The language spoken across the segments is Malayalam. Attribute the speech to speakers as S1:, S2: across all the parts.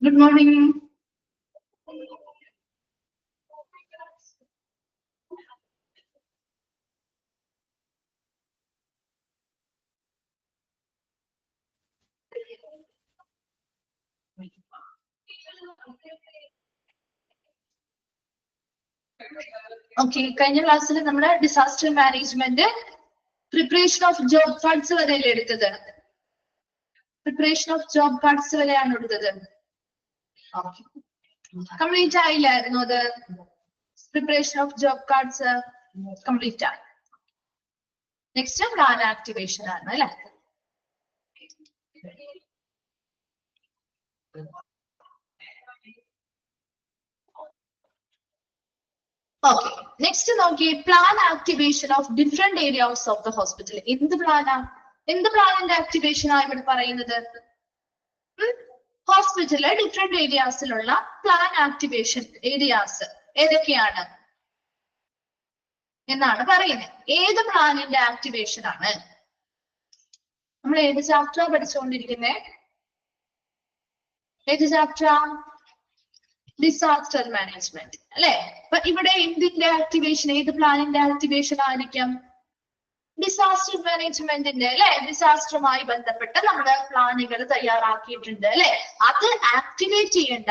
S1: Good morning. Okay, കഴിഞ്ഞ ക്ലാസ്സിൽ നമ്മുടെ disaster management preparation of job cards വരെയല്ലേ എടുത്തത്? പ്രിപ്പറേഷൻ ഓഫ് ജോബ് കാർഡ്സ് വരെയാണ് എടുത്തത്. കംപ്ലീറ്റ് ആയില്ലായിരുന്നു അത്? Preparation of job cards complete ആയി. നെക്സ്റ്റ് പ്ലാൻ ആക്ടിവേഷൻ ആണ് അല്ലെ? Okay, next നോക്കിയേ plan activation of different areas of the hospital. എന്ത് പ്ലാനാ? എന്ത് പ്ലാനിന്റെ ആക്ടിവേഷൻ ആണ് ഇവിടെ പറയുന്നത്? ഹോസ്പിറ്റലിലെ ഡിഫറെന്റ് ഏരിയാസിലുള്ള പ്ലാൻ ആക്ടിവേഷൻ ഏരിയാസ് ഏതൊക്കെയാണ് എന്നാണ് പറയുന്നത്. ഏത് പ്ലാനിന്റെ ആക്ടിവേഷൻ ആണ്? നമ്മൾ ഏത് ചാപ്റ്റർ പഠിച്ചുകൊണ്ടിരിക്കുന്നേ? ഏത് ചാപ്റ്റർ? ഡിസാസ്റ്റർ മാനേജ്മെന്റ് അല്ലെ? അപ്പൊ ഇവിടെ എന്തിന്റെ ആക്ടിവേഷൻ, ഏത് പ്ലാനിന്റെ ആക്ടിവേഷൻ ആയിരിക്കും? ഡിസാസ്റ്റർ മാനേജ്മെന്റിന്റെ അല്ലെ? ഡിസാസ്റ്ററുമായി ബന്ധപ്പെട്ട് നമ്മുടെ പ്ലാനുകൾ തയ്യാറാക്കിയിട്ടുണ്ട് അല്ലെ? അത് ആക്ടിവേറ്റ് ചെയ്യേണ്ട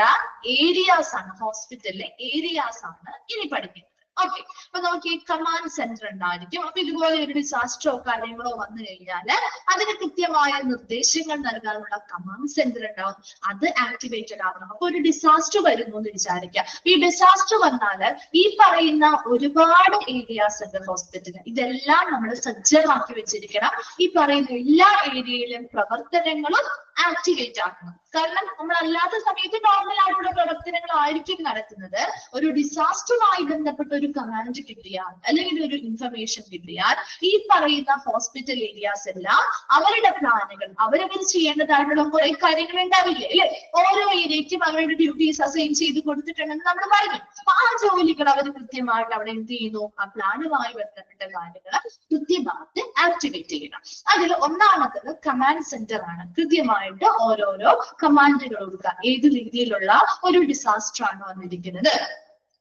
S1: ഏരിയാസ് ആണ്, ഹോസ്പിറ്റലിലെ ഏരിയാസ് ആണ് ഇനി പഠിക്കുന്നത്. ഓക്കെ, അപ്പൊ നോക്കി കമാൻഡ് സെന്റർ ഉണ്ടായിരിക്കും. അപ്പൊ ഇതുപോലെ ഒരു ഡിസാസ്റ്ററോ കാര്യങ്ങളോ വന്നു കഴിഞ്ഞാല് അതിന് കൃത്യമായ നിർദ്ദേശങ്ങൾ നൽകാനുള്ള കമാൻഡ് സെന്റർ ഉണ്ടാവും. അത് ആക്ടിവേറ്റഡ് ആവണം. അപ്പൊ ഒരു ഡിസാസ്റ്റർ വരുന്നു എന്ന് വിചാരിക്കുക. ഈ ഡിസാസ്റ്റർ വന്നാല് ഈ പറയുന്ന ഒരുപാട് ഏരിയാസ് ഉണ്ട് ഹോസ്പിറ്റലിൽ. ഇതെല്ലാം നമ്മൾ സജ്ജമാക്കി വെച്ചിരിക്കണം. ഈ പറയുന്ന എല്ലാ ഏരിയയിലും പ്രവർത്തനങ്ങളും ആക്ടിവേറ്റ് ആക്കണം. കാരണം നമ്മൾ അല്ലാത്ത സമയത്ത് നോർമൽ ആയിട്ടുള്ള പ്രവർത്തനങ്ങളായിരിക്കും നടക്കുന്നത്. ഒരു ഡിസാസ്റ്ററുമായി ബന്ധപ്പെട്ട ഒരു കമാൻഡ് കിട്ടിയാൽ അല്ലെങ്കിൽ ഒരു ഇൻഫർമേഷൻ കിട്ടിയാൽ ഈ പറയുന്ന ഹോസ്പിറ്റൽ ഏരിയാസ് എല്ലാം അവരുടെ പ്ലാനുകൾ അവരവർ ചെയ്യേണ്ടതായിട്ടുള്ള കുറെ കാര്യങ്ങൾ ഉണ്ടാവില്ലേ അല്ലെ? ഓരോ ഏരിയയ്ക്കും അവരുടെ ഡ്യൂട്ടീസ് അസൈൻ ചെയ്ത് കൊടുത്തിട്ടുണ്ടെന്ന് നമ്മൾ പറഞ്ഞു. അപ്പൊ ആ ജോലികൾ അവർ കൃത്യമായിട്ട് അവിടെ എന്ത് ചെയ്യുന്നു? ആ പ്ലാനുമായി ബന്ധപ്പെട്ട കാര്യങ്ങൾ കൃത്യമായിട്ട് ആക്ടിവേറ്റ് ചെയ്യണം. അതിൽ ഒന്നാമത്തത് കമാൻഡ് സെന്റർ ആണ്. കൃത്യമായിട്ട് ഓരോരോ കമാൻഡുകൾ കൊടുക്കുക. ഏത് രീതിയിലുള്ള ഒരു ഡിസാസ്റ്റർ ആണ് വന്നിരിക്കുന്നത്,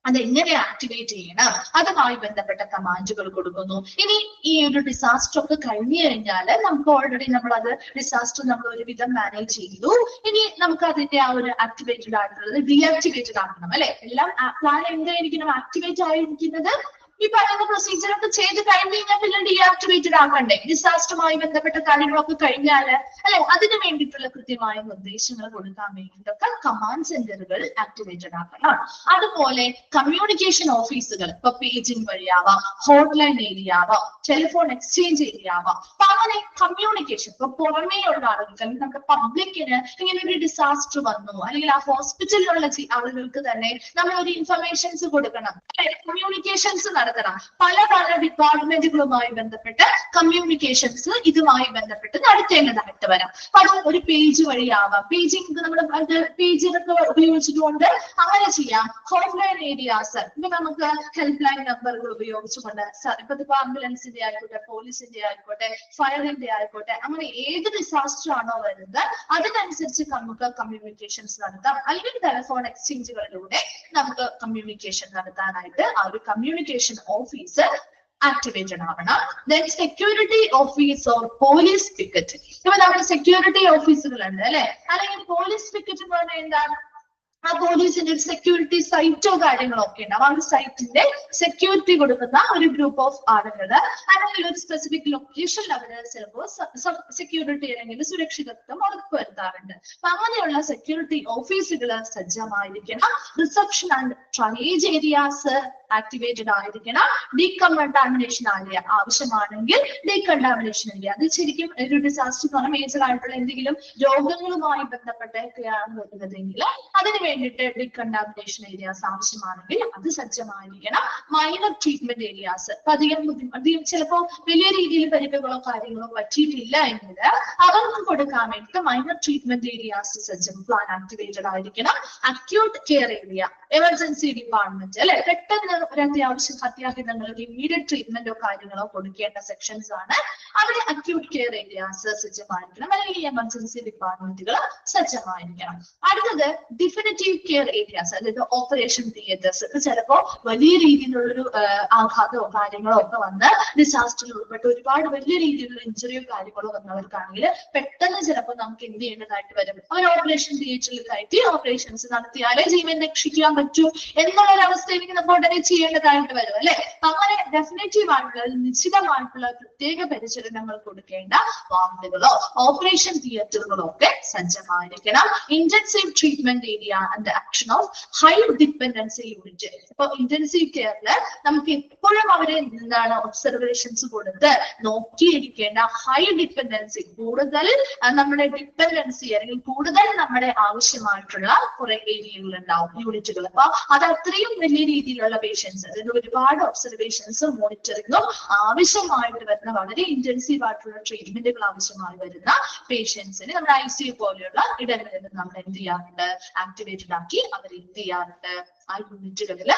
S1: അതെങ്ങനെ ആക്ടിവേറ്റ് ചെയ്യണം, അതുമായി ബന്ധപ്പെട്ട കമാൻഡുകൾ കൊടുക്കുന്നു. ഇനി ഈ ഒരു ഡിസാസ്റ്റർ ഒക്കെ കഴിഞ്ഞു കഴിഞ്ഞാൽ നമുക്ക് ഓൾറെഡി നമ്മൾ അത് ഡിസാസ്റ്റർ നമ്മൾ ഒരുവിധം മാനേജ് ചെയ്തു. ഇനി നമുക്ക് അതിന്റെ ആ ഒരു ആക്ടിവേറ്റഡ് ആയിട്ടുള്ളത് ഡീആക്ടിവേറ്റഡ് ആക്കണം അല്ലെ? എല്ലാം പ്ലാൻ എന്തായിരിക്കണം? ആക്ടിവേറ്റ് ആയിരിക്കുന്നത്. ഈ പറയുന്ന പ്രൊസീജിയർ ഒക്കെ ചെയ്ത് കഴിഞ്ഞ് കഴിഞ്ഞാൽ പിന്നെ ഡീആക്ടിവേറ്റഡ് ആക്കണ്ടേ? ഡിസാസ്റ്ററുമായി ബന്ധപ്പെട്ട കാര്യങ്ങളൊക്കെ കഴിഞ്ഞാല് അല്ലെ? അതിന് വേണ്ടിയിട്ടുള്ള കൃത്യമായ നിർദ്ദേശങ്ങൾ കൊടുക്കാൻ വേണ്ടിയിട്ടൊക്കെ കമാൻഡ് സെന്ററുകൾ ആക്ടിവേറ്റഡ് ആക്കണം. അതുപോലെ കമ്മ്യൂണിക്കേഷൻ ഓഫീസുകൾ, ഇപ്പൊ പേജിംഗ് വഴിയാവാം, ഹോട്ട്ലൈൻ ഏരിയ ആവാം, ടെലിഫോൺ എക്സ്ചേഞ്ച് ഏരിയ ആവാം. അപ്പൊ അങ്ങനെ കമ്മ്യൂണിക്കേഷൻ ഇപ്പൊ പുറമേയുള്ള ആളുകൾക്ക് അല്ലെങ്കിൽ നമ്മുടെ പബ്ലിക്കിന് ഇങ്ങനെ ഒരു ഡിസാസ്റ്റർ വന്നു അല്ലെങ്കിൽ ആ ഹോസ്പിറ്റലിലുള്ള ആളുകൾക്ക് തന്നെ നമ്മൾ ഒരു ഇൻഫർമേഷൻസ് കൊടുക്കണം അല്ലെ? കമ്മ്യൂണിക്കേഷൻസ് നടത്തണം. പല പല ഡിപ്പാർട്ട്മെന്റുകളുമായി ബന്ധപ്പെട്ട് കമ്മ്യൂണിക്കേഷൻസ് ഇതുമായി ബന്ധപ്പെട്ട് നടത്തേണ്ടതായിട്ട് വരാം. അപ്പൊ അത് ഒരു പേജ് വഴിയാവാം. പേജിംഗ് നമ്മൾ പേജിലൊക്കെ ഉപയോഗിച്ചിട്ടുകൊണ്ട് അങ്ങനെ ചെയ്യാം. ഹോട്ട്ലൈൻ ഏരിയാസ് ഇപ്പൊ നമുക്ക് ഹെൽപ്പ് ലൈൻ നമ്പറുകൾ ഉപയോഗിച്ചുകൊണ്ട് ഇപ്പൊ ഇതിപ്പോ ആംബുലൻസിന്റെ ആയിക്കോട്ടെ, പോലീസിന്റെ ആയിക്കോട്ടെ, ഫയറിന്റെ ആയിക്കോട്ടെ, അങ്ങനെ ഏത് ഡിസാസ്റ്റർ ആണോ വരുന്നത് അതിനനുസരിച്ച് നമുക്ക് കമ്മ്യൂണിക്കേഷൻസ് നടത്താം. അല്ലെങ്കിൽ ടെലിഫോൺ എക്സ്ചേഞ്ചുകളിലൂടെ നമുക്ക് കമ്മ്യൂണിക്കേഷൻ നടത്താനായിട്ട് ആ ഒരു കമ്മ്യൂണിക്കേഷൻ ഓഫീസ് ആക്ടിവേറ്റഡ് ആവണം. Then security office or police picket. ഇപ്പൊ നമ്മുടെ സെക്യൂരിറ്റി ഓഫീസുകൾ ഉണ്ട് അല്ലെ? അല്ലെങ്കിൽ പോലീസ് പിക്കറ്റ് എന്ന് പറഞ്ഞാൽ എന്താണ്? ആ പോലീസിന്റെ ഒരു സെക്യൂരിറ്റി സൈറ്റോ കാര്യങ്ങളോ ഒക്കെ ഉണ്ടാവും. ആ ഒരു സൈറ്റിന്റെ സെക്യൂരിറ്റി കൊടുക്കുന്ന ഒരു ഗ്രൂപ്പ് ഓഫ് ആളുകൾ അല്ലെങ്കിൽ ഒരു സ്പെസിഫിക് ലൊക്കേഷനിൽ അവര് ചിലപ്പോൾ സെക്യൂരിറ്റി അല്ലെങ്കിൽ സുരക്ഷിതത്വം ഉറപ്പുവരുത്താറുണ്ട്. അപ്പൊ അങ്ങനെയുള്ള സെക്യൂരിറ്റി ഓഫീസുകൾ സജ്ജമായിരിക്കണം. Reception and triage areas activated ആയിരിക്കണം. ഡീകണ്ടാമിനേഷൻ ഏരിയ ആവശ്യമാണെങ്കിൽ ഡീകണ്ടാമിനേഷൻ ഏരിയ, അത് ശരിക്കും ഒരു ഡിസാസ്റ്റർ എന്ന് പറഞ്ഞാൽ മേജർ ആയിട്ടുള്ള എന്തെങ്കിലും രോഗങ്ങളുമായി ബന്ധപ്പെട്ടൊക്കെയാണ് വരുന്നതെങ്കിൽ അതിന് വേണ്ടിയിട്ട് ഡീകണ്ടാമിനേഷൻ ഏരിയാസ് ആവശ്യമാണെങ്കിൽ അത് സജ്ജമായിരിക്കണം. മൈനർ ട്രീറ്റ്മെന്റ് ഏരിയാസ് അധികം ചിലപ്പോൾ വലിയ രീതിയിൽ പരിക്കുകളോ കാര്യങ്ങളോ പറ്റിയിട്ടില്ല എങ്കിൽ അവർക്ക് കൊടുക്കാൻ വേണ്ടിയിട്ട് മൈനർ ട്രീറ്റ്മെന്റ് ഏരിയാസ് സജ്ജം പ്ലാൻ ആക്ടിവേറ്റഡ് ആയിരിക്കണം. Acute care area emergency department അല്ലെ, പെട്ടെന്ന് ഒരു അത്യാഹിതങ്ങൾക്ക് ഇമ്മീഡിയറ്റ് ട്രീറ്റ്മെന്റോ കാര്യങ്ങളോ കൊടുക്കേണ്ട സെക്ഷൻസ് ആണ്. അവിടെ അക്യൂട്ട് കെയർ ഏരിയാസ് സജ്ജമായിരിക്കണം, അല്ലെങ്കിൽ എമർജൻസി ഡിപ്പാർട്ട്മെന്റുകൾ സജ്ജമായിരിക്കണം. അടുത്തത് ഡിഫിനിറ്റീവ് കെയർ ഏരിയാസ്, അതായത് ഓപ്പറേഷൻ തിയേറ്റേഴ്സ്. ചിലപ്പോൾ വലിയ രീതിയിലുള്ളൊരു ആഘാതമോ കാര്യങ്ങളോ ഒക്കെ വന്ന് ഡിസാസ്റ്ററിൽ ഉൾപ്പെട്ട് ഒരുപാട് വലിയ രീതിയിലുള്ള ഇഞ്ചുറിയോ കാര്യങ്ങളോ വന്നവർക്കാണെങ്കിൽ പെട്ടെന്ന് ചിലപ്പോൾ നമുക്ക് എന്ത് ചെയ്യേണ്ടതായിട്ട് വരും, അവർ ഓപ്പറേഷൻ തിയേറ്ററിൽ കയറ്റി ഓപ്പറേഷൻസ് നടത്തിയാലേ ജീവൻ രക്ഷിക്കാൻ പറ്റൂ എന്നുള്ളൊരവസ്ഥയിലേക്ക് നമ്മൾ ഉടനെ ചെയ്യേണ്ടതായിട്ട് വരും അല്ലെ. അങ്ങനെ ഡെഫിനറ്റീവ് ആയിട്ടുള്ള നിശ്ചിതമായിട്ടുള്ള പ്രത്യേക പരിചരണങ്ങൾ കൊടുക്കേണ്ട വാർഡുകളോ ഓപ്പറേഷൻ തിയേറ്ററുകളോ ഒക്കെ സജ്ജമായിരിക്കണം. Intensive treatment area and action of high dependency unit. ഇപ്പൊ ഇന്റൻസീവ് കെയറിൽ നമുക്ക് എപ്പോഴും അവരെ എന്താണ് ഒബ്സർവേഷൻസ് കൊടുത്ത് നോക്കിയിരിക്കേണ്ട ഹൈ ഡിപ്പെൻഡൻസി, കൂടുതൽ നമ്മുടെ ഡിപ്പെൻഡൻസി അല്ലെങ്കിൽ കൂടുതൽ നമ്മുടെ ആവശ്യമായിട്ടുള്ള കുറെ ഏരിയകൾ ഉണ്ടാവും, യൂണിറ്റുകൾ. അപ്പൊ അത് അത്രയും വലിയ രീതിയിലുള്ള പേഷ്യൻസ്, അതായത് ഒരുപാട് ഒബ്സർവേഷൻസും മോണിറ്ററിങ്ങും ആവശ്യമായിട്ട് വരുന്ന വളരെ ഇന്റൻസീവ് ആയിട്ടുള്ള ട്രീറ്റ്മെന്റുകൾ ആവശ്യമായി വരുന്ന പേഷ്യൻസിന് നമ്മുടെ ICU പോലെയുള്ള ഇടങ്ങളിൽ നമ്മൾ എന്ത് ചെയ്യാറുണ്ട്, ആക്ടിവേറ്റഡ് ആക്കി അവർ എന്ത് ചെയ്യാറുണ്ട്, ആ യൂണിറ്റുകളിൽ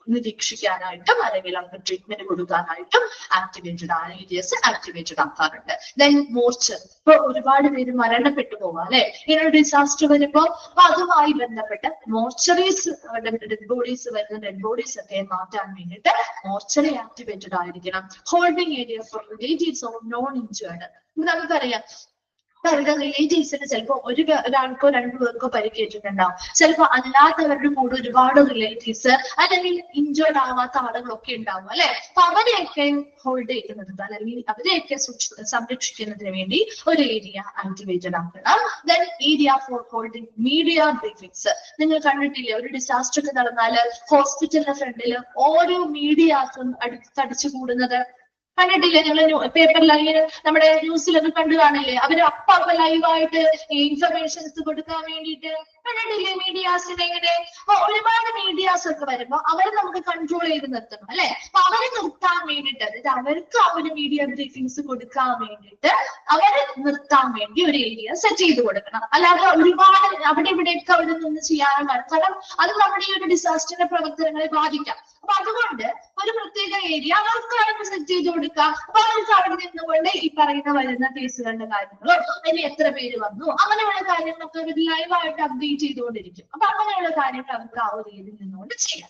S1: നിരീക്ഷിക്കാനായിട്ടും അല്ലെങ്കിൽ അവർക്ക് ട്രീറ്റ്മെന്റ് കൊടുക്കാനായിട്ടും ആക്ടിവേറ്റഡ് ഏരിയസ് ആക്ടിവേറ്റഡ് ആക്കാറുണ്ട്. ദെൻ മോർച്ചർ, ഇപ്പൊ ഒരുപാട് പേര് മരണപ്പെട്ടു പോവാം അല്ലെ, ഇങ്ങനെ ഡിസാസ്റ്റർ വരുമ്പോ അപ്പൊ അതുമായി ബന്ധപ്പെട്ട് മോർച്ചറീസ്, ഡെഡ് ബോഡീസ് വരുന്ന ഡെഡ് ബോഡീസ് ഒക്കെ മാറ്റാൻ വേണ്ടിയിട്ട് മോർച്ചറി ആക്ടിവേറ്റഡ് ആയിരിക്കണം. Holding area for relatives of non injured. നമുക്കറിയാം അവരുടെ റിലേറ്റീവ്സിന് ചിലപ്പോ ഒരാൾക്കോ രണ്ടു പേർക്കോ പരിക്കേറ്റിട്ടുണ്ടാവും, ചിലപ്പോ അല്ലാത്തവരുടെ കൂടെ ഒരുപാട് റിലേറ്റീവ്സ് അല്ലെങ്കിൽ ഇഞ്ചേർഡ് ആവാത്ത ആളുകളൊക്കെ ഉണ്ടാവും അല്ലെ. അപ്പൊ അവരെയൊക്കെ ഹോൾഡ് ചെയ്ത് നിർത്താൻ അല്ലെങ്കിൽ അവരെയൊക്കെ സംരക്ഷിക്കുന്നതിന് വേണ്ടി ഒരു ഏരിയ ആക്ടിവേറ്റഡ് ആക്കണം. Then area for holding media briefings. നിങ്ങൾ കണ്ടിട്ടില്ലേ, ഒരു ഡിസാസ്റ്റർ ഒക്കെ നടന്നാല് ഹോസ്പിറ്റലിന്റെ ഫ്രണ്ടിൽ ഓരോ മീഡിയാസും തടിച്ചു കൂടുന്നത് കണ്ടിട്ടില്ലേ? നിങ്ങൾ പേപ്പറിൽ അല്ലെങ്കിൽ നമ്മുടെ ന്യൂസിലൊക്കെ കണ്ടു കാണില്ലേ, അവര് അപ്പൊ ലൈവായിട്ട് ഇൻഫർമേഷൻസ് കൊടുക്കാൻ വേണ്ടിയിട്ട് കണ്ടിട്ടില്ലേ മീഡിയാസിനെ ഇങ്ങനെ. അപ്പൊ ഒരുപാട് മീഡിയാസ് ഒക്കെ വരുമ്പോ അവരെ നമുക്ക് കൺട്രോൾ ചെയ്ത് നിർത്തണം അല്ലെ. അപ്പൊ അവരെ നിർത്താൻ വേണ്ടിയിട്ട്, അതായത് അവർക്ക് അവര് മീഡിയ ബ്രീഫിങ്സ് കൊടുക്കാൻ വേണ്ടിയിട്ട് അവരെ നിർത്താൻ വേണ്ടി ഒരു ഏരിയ സെറ്റ് ചെയ്ത് കൊടുക്കണം. അല്ലാതെ ഒരുപാട് അവിടെ ഇവിടെയൊക്കെ അവിടെ നിന്ന് ചെയ്യാൻ, കാരണം അത് നമ്മുടെ ഈ ഒരു ഡിസാസ്റ്ററിന്റെ പ്രവർത്തനങ്ങളെ ബാധിക്കാം. അപ്പൊ അതുകൊണ്ട് ഒരു പ്രത്യേക ഏരിയ അവർക്കാണ് സെറ്റ് ചെയ്ത് കൊടുക്കുക. അപ്പൊ അവർക്ക് അവിടെ നിന്നുകൊണ്ട് ഈ പറയുന്ന വരുന്ന കേസുകളുടെ കാര്യങ്ങളോ അതിന് എത്ര പേര് വന്നു അങ്ങനെയുള്ള കാര്യങ്ങളൊക്കെ അവർ ലൈവായിട്ട് അപ്ഡേറ്റ് ചെയ്തുകൊണ്ടിരിക്കും. അപ്പൊ അങ്ങനെയുള്ള കാര്യങ്ങൾ അവർക്ക് ആ ഒരു ഏരിയയിൽ നിന്നുകൊണ്ട് ചെയ്യാം.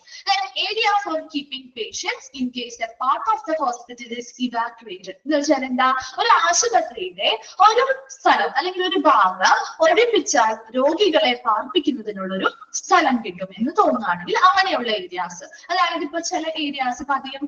S1: Area for keeping patients in case a part of the hospital is evacuated. എന്ന് വെച്ചാൽ എന്താ, ഒരു ആശുപത്രിയുടെ ഒരു സ്ഥലം അല്ലെങ്കിൽ ഒരു ഭാഗം ഒഴിപ്പിച്ചാൽ രോഗികളെ പാർപ്പിക്കുന്നതിനുള്ളൊരു സ്ഥലം കിട്ടും എന്ന് തോന്നുകയാണെങ്കിൽ അങ്ങനെയുള്ള ഏരിയാസ്, അതായത് ഇപ്പൊ ചില ഏരിയാസ് ഇപ്പൊ അധികം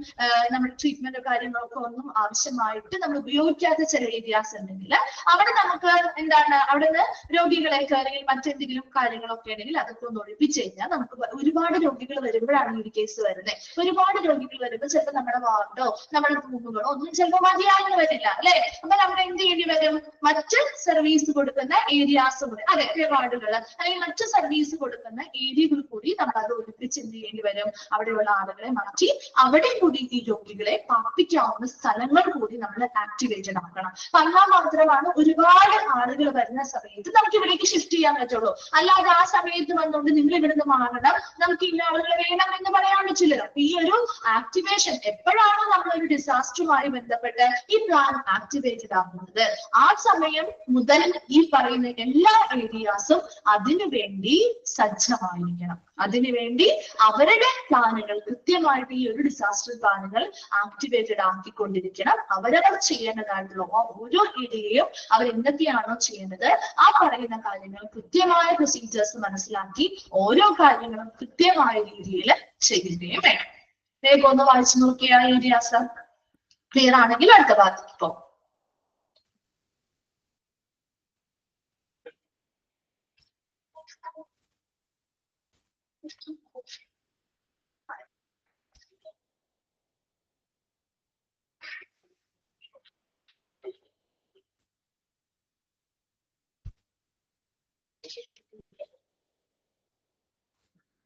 S1: നമ്മുടെ ട്രീറ്റ്മെന്റോ കാര്യങ്ങളൊക്കെ ഒന്നും ആവശ്യമായിട്ട് നമ്മൾ ഉപയോഗിക്കാത്ത ചില ഏരിയാസ് ഉണ്ടെങ്കിൽ അവിടെ നമുക്ക് എന്താണ്, അവിടെ നിന്ന് രോഗികളെയൊക്കെ അല്ലെങ്കിൽ മറ്റെന്തെങ്കിലും കാര്യങ്ങളൊക്കെ ഉണ്ടെങ്കിൽ അതൊക്കെ ഒന്ന് ഒഴിപ്പിച്ചു കഴിഞ്ഞാൽ നമുക്ക് ഒരുപാട് രോഗികൾ വരുമ്പോഴാണ് ഈ കേസ് വരുന്നത്. ഒരുപാട് രോഗികൾ വരുമ്പോൾ ചിലപ്പോൾ നമ്മുടെ വാർഡോ നമ്മുടെ റൂമുകളോ ഒന്നും ചിലപ്പോൾ മതിയാകുന്ന വരില്ല അല്ലെ. അപ്പൊ നമ്മൾ എന്ത് ചെയ്യേണ്ടി വരും, മറ്റ് സർവീസ് കൊടുക്കുന്ന ഏരിയാസ് കൂടി, അതെ വാർഡുകൾ അല്ലെങ്കിൽ മറ്റ് സർവീസ് കൊടുക്കുന്ന ഏരിയകൾ കൂടി നമ്മൾ അത് ഒഴിപ്പിച്ച് എന്ത് ചെയ്യേണ്ടി വരും, അവിടെയുള്ള ആളുകളെ മാറ്റി അവിടെ കൂടി ഈ രോഗികളെ പാർപ്പിക്കാവുന്ന സ്ഥലങ്ങൾ കൂടി നമ്മൾ ആക്ടിവേറ്റഡ് ആക്കണം. എന്നാൽ മാത്രമാണ് ഒരുപാട് ആളുകൾ വരുന്ന സമയത്ത് നമുക്ക് ഇവിടേക്ക് ഷിഫ്റ്റ് ചെയ്യാൻ പറ്റുള്ളൂ. അല്ലാതെ ആ സമയത്ത് വന്നുകൊണ്ട് നിങ്ങൾ ഇവിടുന്ന് മാറണം, നമുക്ക് ഇന്ന ആളുകളെ വേണം എന്ന് പറയാൻ പറ്റില്ലല്ലോ. ഈ ഒരു ആക്ടിവേഷൻ എപ്പോഴാണോ നമ്മളൊരു ഡിസാസ്റ്ററുമായി ബന്ധപ്പെട്ട് ഈ പ്ലാൻ ആക്ടിവേറ്റഡ് ആകുന്നത്, ആ സമയം മുതൽ ഈ പറയുന്ന എല്ലാ ഏരിയാസും അതിനു വേണ്ടി സജ്ജമായിരിക്കണം. അതിനുവേണ്ടി അവരുടെ പ്ലാനുകൾ കൃത്യമായിട്ട് ഈ ഒരു ഡിസാസ്റ്റർ പ്ലാനുകൾ ആക്ടിവേറ്റഡ് ആക്കിക്കൊണ്ടിരിക്കണം. അവരവർ ചെയ്യേണ്ടതായിട്ടുള്ള ഓരോ ഏരിയയും അവർ എന്തൊക്കെയാണോ ചെയ്യുന്നത് ആ പറയുന്ന കാര്യങ്ങൾ കൃത്യമായ പ്രൊസീജിയേഴ്സ് മനസ്സിലാക്കി ഓരോ കാര്യങ്ങളും കൃത്യമായ രീതിയിൽ ചെയ്യുകയും വേണം. വേഗം ഒന്ന് വായിച്ചു നോക്കിയ ഏരിയാസ് ക്ലിയർ ആണെങ്കിൽ അടുത്ത ഭാഗത്തേക്ക് പോകും.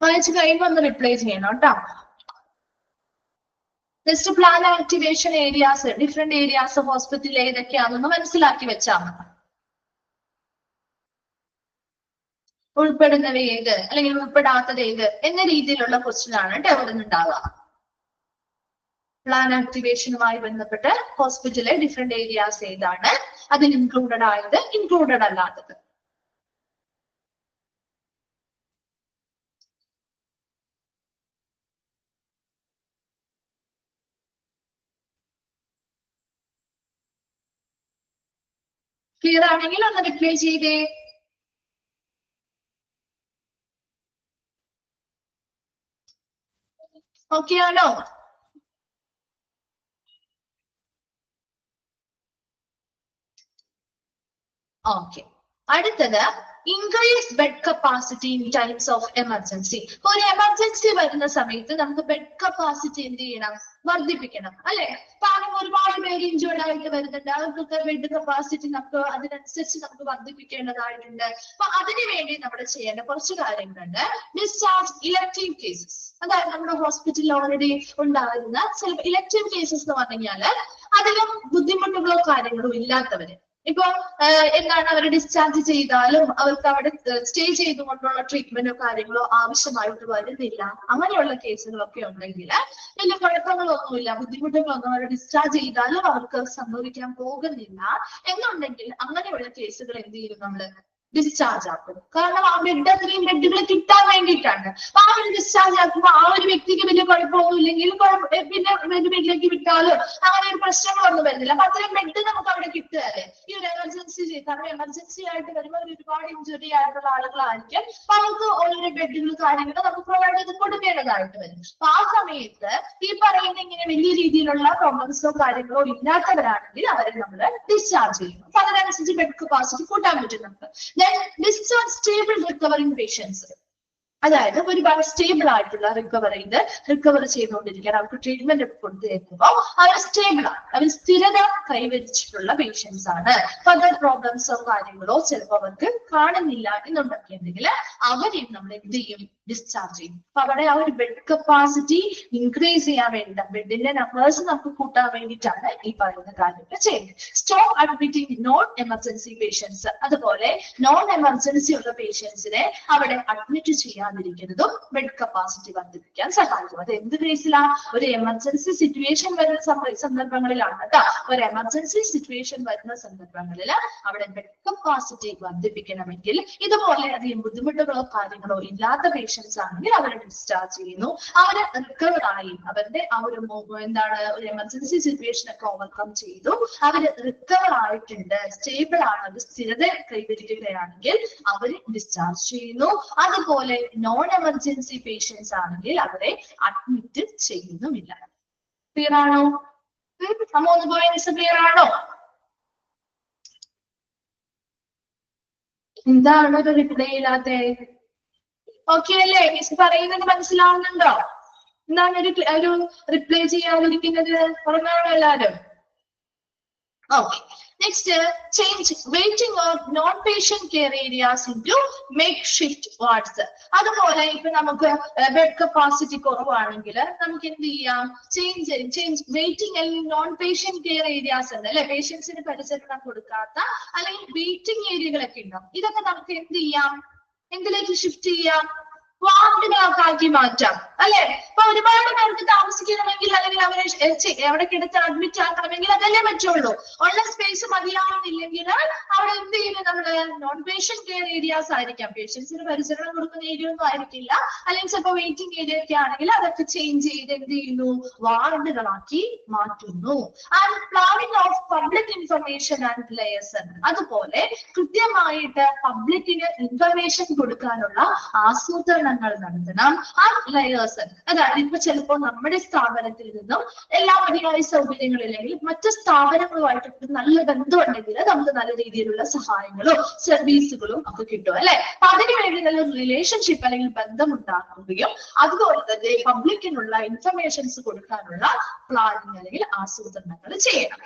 S1: വായിച്ചു കഴിയുമ്പോൾ ഒന്ന് റിപ്ലൈ ചെയ്യണം കേട്ടോ. Just plan activation areas, different areas ഹോസ്പിറ്റലിൽ ഏതൊക്കെയാണെന്ന് മനസ്സിലാക്കി വെച്ചാൽ മതി. ഉൾപ്പെടുന്നവ ഏത് അല്ലെങ്കിൽ ഉൾപ്പെടാത്തത് ഏത് എന്ന രീതിയിലുള്ള ക്വസ്റ്റ്യൻ ആണ് കേട്ടോ അവിടെ നിന്നുണ്ടാവുക. പ്ലാൻ ആക്ടിവേഷനുമായി ബന്ധപ്പെട്ട് ഹോസ്പിറ്റലിലെ ഡിഫറെന്റ് ഏരിയാസ് ഏതാണ്, അതിൽ ഇൻക്ലൂഡഡ് ആയത്, ഇൻക്ലൂഡഡ് അല്ലാത്തത്. ക്ലിയർ ആണെങ്കിൽ ഒന്ന് റിപ്ലൈ ചെയ്തേ. ഓക്കെ ആണോ? ഓക്കെ. അടുത്തത് increase bed capacity in times of emergency. ഒരു എമർജൻസി വരുന്ന സമയത്ത് നമുക്ക് ബെഡ് കപ്പാസിറ്റി എന്ത് ചെയ്യണം? വർദ്ധിപ്പിക്കണം അല്ലെ? കാരണം ഒരുപാട് പേര് ഇൻജേർഡ് ആയിട്ട് വരുന്നുണ്ട്, അവർക്കൊക്കെ ബെഡ് കപ്പാസിറ്റി നമുക്ക് അതിനനുസരിച്ച് നമുക്ക് വർദ്ധിപ്പിക്കേണ്ടതായിട്ടുണ്ട്. അപ്പൊ അതിനു വേണ്ടി നമ്മൾ ചെയ്യേണ്ട കുറച്ച് കാര്യങ്ങളുണ്ട്. ഡിസ്ചാർജ് ഇലക്ടീവ് കേസസ്, അതായത് നമ്മുടെ ഹോസ്പിറ്റലിൽ ഓൾറെഡി ഉണ്ടാകുന്ന ചില ഇലക്ടീവ് കേസസ് എന്ന് പറഞ്ഞു കഴിഞ്ഞാല് അതിലും ബുദ്ധിമുട്ടുകളോ കാര്യങ്ങളോ ഇല്ലാത്തവര്, ഇപ്പൊ എന്താണ് അവർ ഡിസ്ചാർജ് ചെയ്താലും അവർക്ക് അവിടെ സ്റ്റേ ചെയ്തുകൊണ്ടുള്ള ട്രീറ്റ്മെന്റോ കാര്യങ്ങളോ ആവശ്യമായിട്ട് വരുന്നില്ല, അങ്ങനെയുള്ള കേസുകളൊക്കെ ഉണ്ടെങ്കിൽ വലിയ കുഴപ്പങ്ങളൊന്നുമില്ല, ബുദ്ധിമുട്ടുകളൊന്നും അവർ ഡിസ്ചാർജ് ചെയ്താലും അവർക്ക് സംഭവിക്കാൻ പോകുന്നില്ല എന്നുണ്ടെങ്കിൽ അങ്ങനെയുള്ള കേസുകൾ എന്ത് ചെയ്യും? നമ്മള് ഡിസ്ചാർജ് ആക്കും. കാരണം ആ ബെഡ് അത്രയും ബെഡുകൾ കിട്ടാൻ വേണ്ടിയിട്ടാണ്. അപ്പൊ ആ ഒരു ഡിസ്ചാർജ് ആക്കുമ്പോൾ ആ ഒരു വ്യക്തിക്ക് വലിയ കുഴപ്പമൊന്നും ഇല്ലെങ്കിൽ പിന്നെ ബെഡിലേക്ക് വിട്ടാലും അങ്ങനെ ഒരു പ്രശ്നങ്ങളൊന്നും വരുന്നില്ല. അപ്പൊ അത്രയും ബെഡ് നമുക്ക് അവിടെ കിട്ടുകയല്ലേ ഈ ഒരു എമർജൻസി. കാരണം എമർജൻസി ആയിട്ട് വരുമ്പോൾ ഒരുപാട് ഇഞ്ചുറി ആയിട്ടുള്ള ആളുകളായിരിക്കും. അപ്പൊ അവർക്ക് ഓരോ ബെഡുകൾ കാര്യങ്ങൾ നമുക്ക് പ്രൊവൈഡ് ചെയ്ത് കൊടുക്കേണ്ടതായിട്ട് വരും. അപ്പൊ ആ സമയത്ത് ഈ പറയുന്ന ഇങ്ങനെ വലിയ രീതിയിലുള്ള പ്രോബ്ലംസോ കാര്യങ്ങളോ ഇല്ലാത്തവരാണെങ്കിൽ അവരെ നമ്മൾ ഡിസ്ചാർജ് ചെയ്യും. അപ്പൊ അതിനനുസരിച്ച് ബെഡ് കപ്പാസിറ്റി കൂട്ടാൻ പറ്റും നമുക്ക്. Discharge stable recovering patients. അതായത് ഒരുപാട് സ്റ്റേബിൾ ആയിട്ടുള്ള റിക്കവർ ചെയ്തുകൊണ്ടിരിക്കാൻ അവർക്ക് ട്രീറ്റ്മെന്റ് ഒക്കെ കൊടുത്തേക്കുമ്പോൾ അവർ സ്റ്റേബിൾ ആണ്, അവർ സ്ഥിരത കൈവരിച്ചിട്ടുള്ള പേഷ്യൻസ് ആണ്. ഫർദർ പ്രോബ്ലംസോ കാര്യങ്ങളോ ചിലപ്പോൾ അവർക്ക് കാണുന്നില്ല എന്നുണ്ടെങ്കിൽ അവരെയും നമ്മൾ എന്ത് ചെയ്യും? ഡിസ്ചാർജ് ചെയ്യും. അപ്പൊ അവിടെ ആ ഒരു ബെഡ് കപ്പാസിറ്റി ഇൻക്രീസ് ചെയ്യാൻ വേണ്ടി ബെഡിന്റെ നമ്പേഴ്സ് നമുക്ക് കൂട്ടാൻ വേണ്ടിയിട്ടാണ് ഈ പറയുന്ന കാര്യങ്ങൾ ചെയ്യുന്നത്. Stop admitting non emergency patients, അതുപോലെ നോൺ എമർജൻസി ഉള്ള പേഷ്യൻസിനെ അവിടെ അഡ്മിറ്റ് ചെയ്യാതിരിക്കുന്നതും ബെഡ് കപ്പാസിറ്റി വർദ്ധിപ്പിക്കാൻ സഹായിക്കും. അത് എന്ത് കേസിലാണ്? ഒരു എമർജൻസി സിറ്റുവേഷൻ വരുന്ന സന്ദർഭങ്ങളിലാണ് കേട്ടോ. ഒരു എമർജൻസി സിറ്റുവേഷൻ വരുന്ന സന്ദർഭങ്ങളിൽ അവിടെ ബെഡ് കപ്പാസിറ്റി വർദ്ധിപ്പിക്കണമെങ്കിൽ ഇതുപോലെ അധികം ബുദ്ധിമുട്ടുകളോ കാര്യങ്ങളോ ഇല്ലാത്ത പേഷ്യൻസ് ആണെങ്കിൽ അവരെ ഡിസ്ചാർജ് ചെയ്യുന്നു. അവര് റിക്കവർ ആയി, അവരുടെ ആ ഒരു എന്താണ് ഒരു എമർജൻസി സിറ്റുവേഷൻ ഒക്കെ ഓവർകം ചെയ്തു, അവര് റിക്കവർ ആയിട്ടുണ്ട്, സ്റ്റേബിൾ ആണ്, അത് സ്ഥിരത കൈവരിക്കുകയാണെങ്കിൽ അവര് ഡിസ്ചാർജ് ചെയ്യുന്നു. അതുപോലെ നോൺ എമർജൻസി പേഷ്യൻസ് ആണെങ്കിൽ അവരെ അഡ്മിറ്റ് ചെയ്യുന്നുമില്ല. ക്ലിയർ ആണോ? 3 പോയിന്റ്സ് ക്ലിയർ ആണോ? എന്താണ് ഒരു റിപ്ലൈ ഇല്ലാതെ? ഓക്കെ അല്ലേ? മിസ് പറയുന്നത് മനസ്സിലാവുന്നുണ്ടോ? എന്താണ് ഒരു റിപ്ലൈ ചെയ്യാതിരിക്കുന്നത്? പറഞ്ഞാണോ എല്ലാവരും? Okay. Next, change waiting or non-patient care areas into makeshift wards. അതുപോലെ ഇപ്പൊ നമുക്ക് ബെഡ് കപ്പാസിറ്റി കുറവാണെങ്കിൽ നമുക്ക് എന്ത് ചെയ്യാം? ചേഞ്ച് വെയിറ്റിംഗ് അല്ലെങ്കിൽ നോൺ പേഷ്യന്റ് കെയർ ഏരിയാസ് ഉണ്ട് അല്ലെ, പേഷ്യൻസിന് പരിചരണം കൊടുക്കാത്ത അല്ലെങ്കിൽ വെയിറ്റിംഗ് ഏരിയകളൊക്കെ ഉണ്ടാവും. ഇതൊക്കെ നമുക്ക് എന്ത് ചെയ്യാം? എന്തിലേക്ക് ഷിഫ്റ്റ് ചെയ്യാം? വാർഡുകളാക്കി മാറ്റാം അല്ലെ. അപ്പൊ ഒരുപാട് പേർക്ക് താമസിക്കണമെങ്കിൽ അല്ലെങ്കിൽ അവരെ എവിടെ കിടത്ത് അഡ്മിറ്റ് ആക്കണമെങ്കിൽ അതല്ലേ പറ്റുള്ളൂ. ഉള്ള സ്പേസ് മതിയാവുന്നില്ലെങ്കിൽ അവിടെ എന്ത് ചെയ്യുന്നത്? നമ്മള് നോൺ പേഷ്യന്റ് കെയർ ഏരിയാസ് ആയിരിക്കാം, പേഷ്യൻസിന് പരിചരണം കൊടുക്കുന്ന ഏരിയ ഒന്നും ആയിരിക്കില്ല, അല്ലെങ്കിൽ ചിലപ്പോൾ വെയിറ്റിംഗ് ഏരിയ ഒക്കെ ആണെങ്കിൽ അതൊക്കെ ചേഞ്ച് ചെയ്ത് എന്ത് ചെയ്യുന്നു? വാർഡുകളാക്കി മാറ്റുന്നു. And planning of public information and liaison, അതുപോലെ കൃത്യമായിട്ട് പബ്ലിക്കിന് ഇൻഫർമേഷൻ കൊടുക്കാനുള്ള ആസൂത്രണം നടത്തണം. ആ ലയേഴ്സൺ, അതായത് ഇപ്പൊ ചിലപ്പോൾ നമ്മുടെ സ്ഥാപനത്തിൽ നിന്നും എല്ലാ മതിയായ സൗകര്യങ്ങളില്ലെങ്കിൽ മറ്റു സ്ഥാപനങ്ങളുമായിട്ട് നല്ല ബന്ധമുണ്ടെങ്കിൽ നമുക്ക് നല്ല രീതിയിലുള്ള സഹായങ്ങളും സർവീസുകളും ഒക്കെ കിട്ടും അല്ലെ. അപ്പൊ അതിനുവേണ്ടി നല്ല റിലേഷൻഷിപ്പ് അല്ലെങ്കിൽ ബന്ധം ഉണ്ടാക്കുകയും അതുപോലെ തന്നെ പബ്ലിക്കിനുള്ള ഇൻഫർമേഷൻസ് കൊടുക്കാനുള്ള പ്ലാനിങ് അല്ലെങ്കിൽ ആസൂത്രണങ്ങൾ ചെയ്യണം.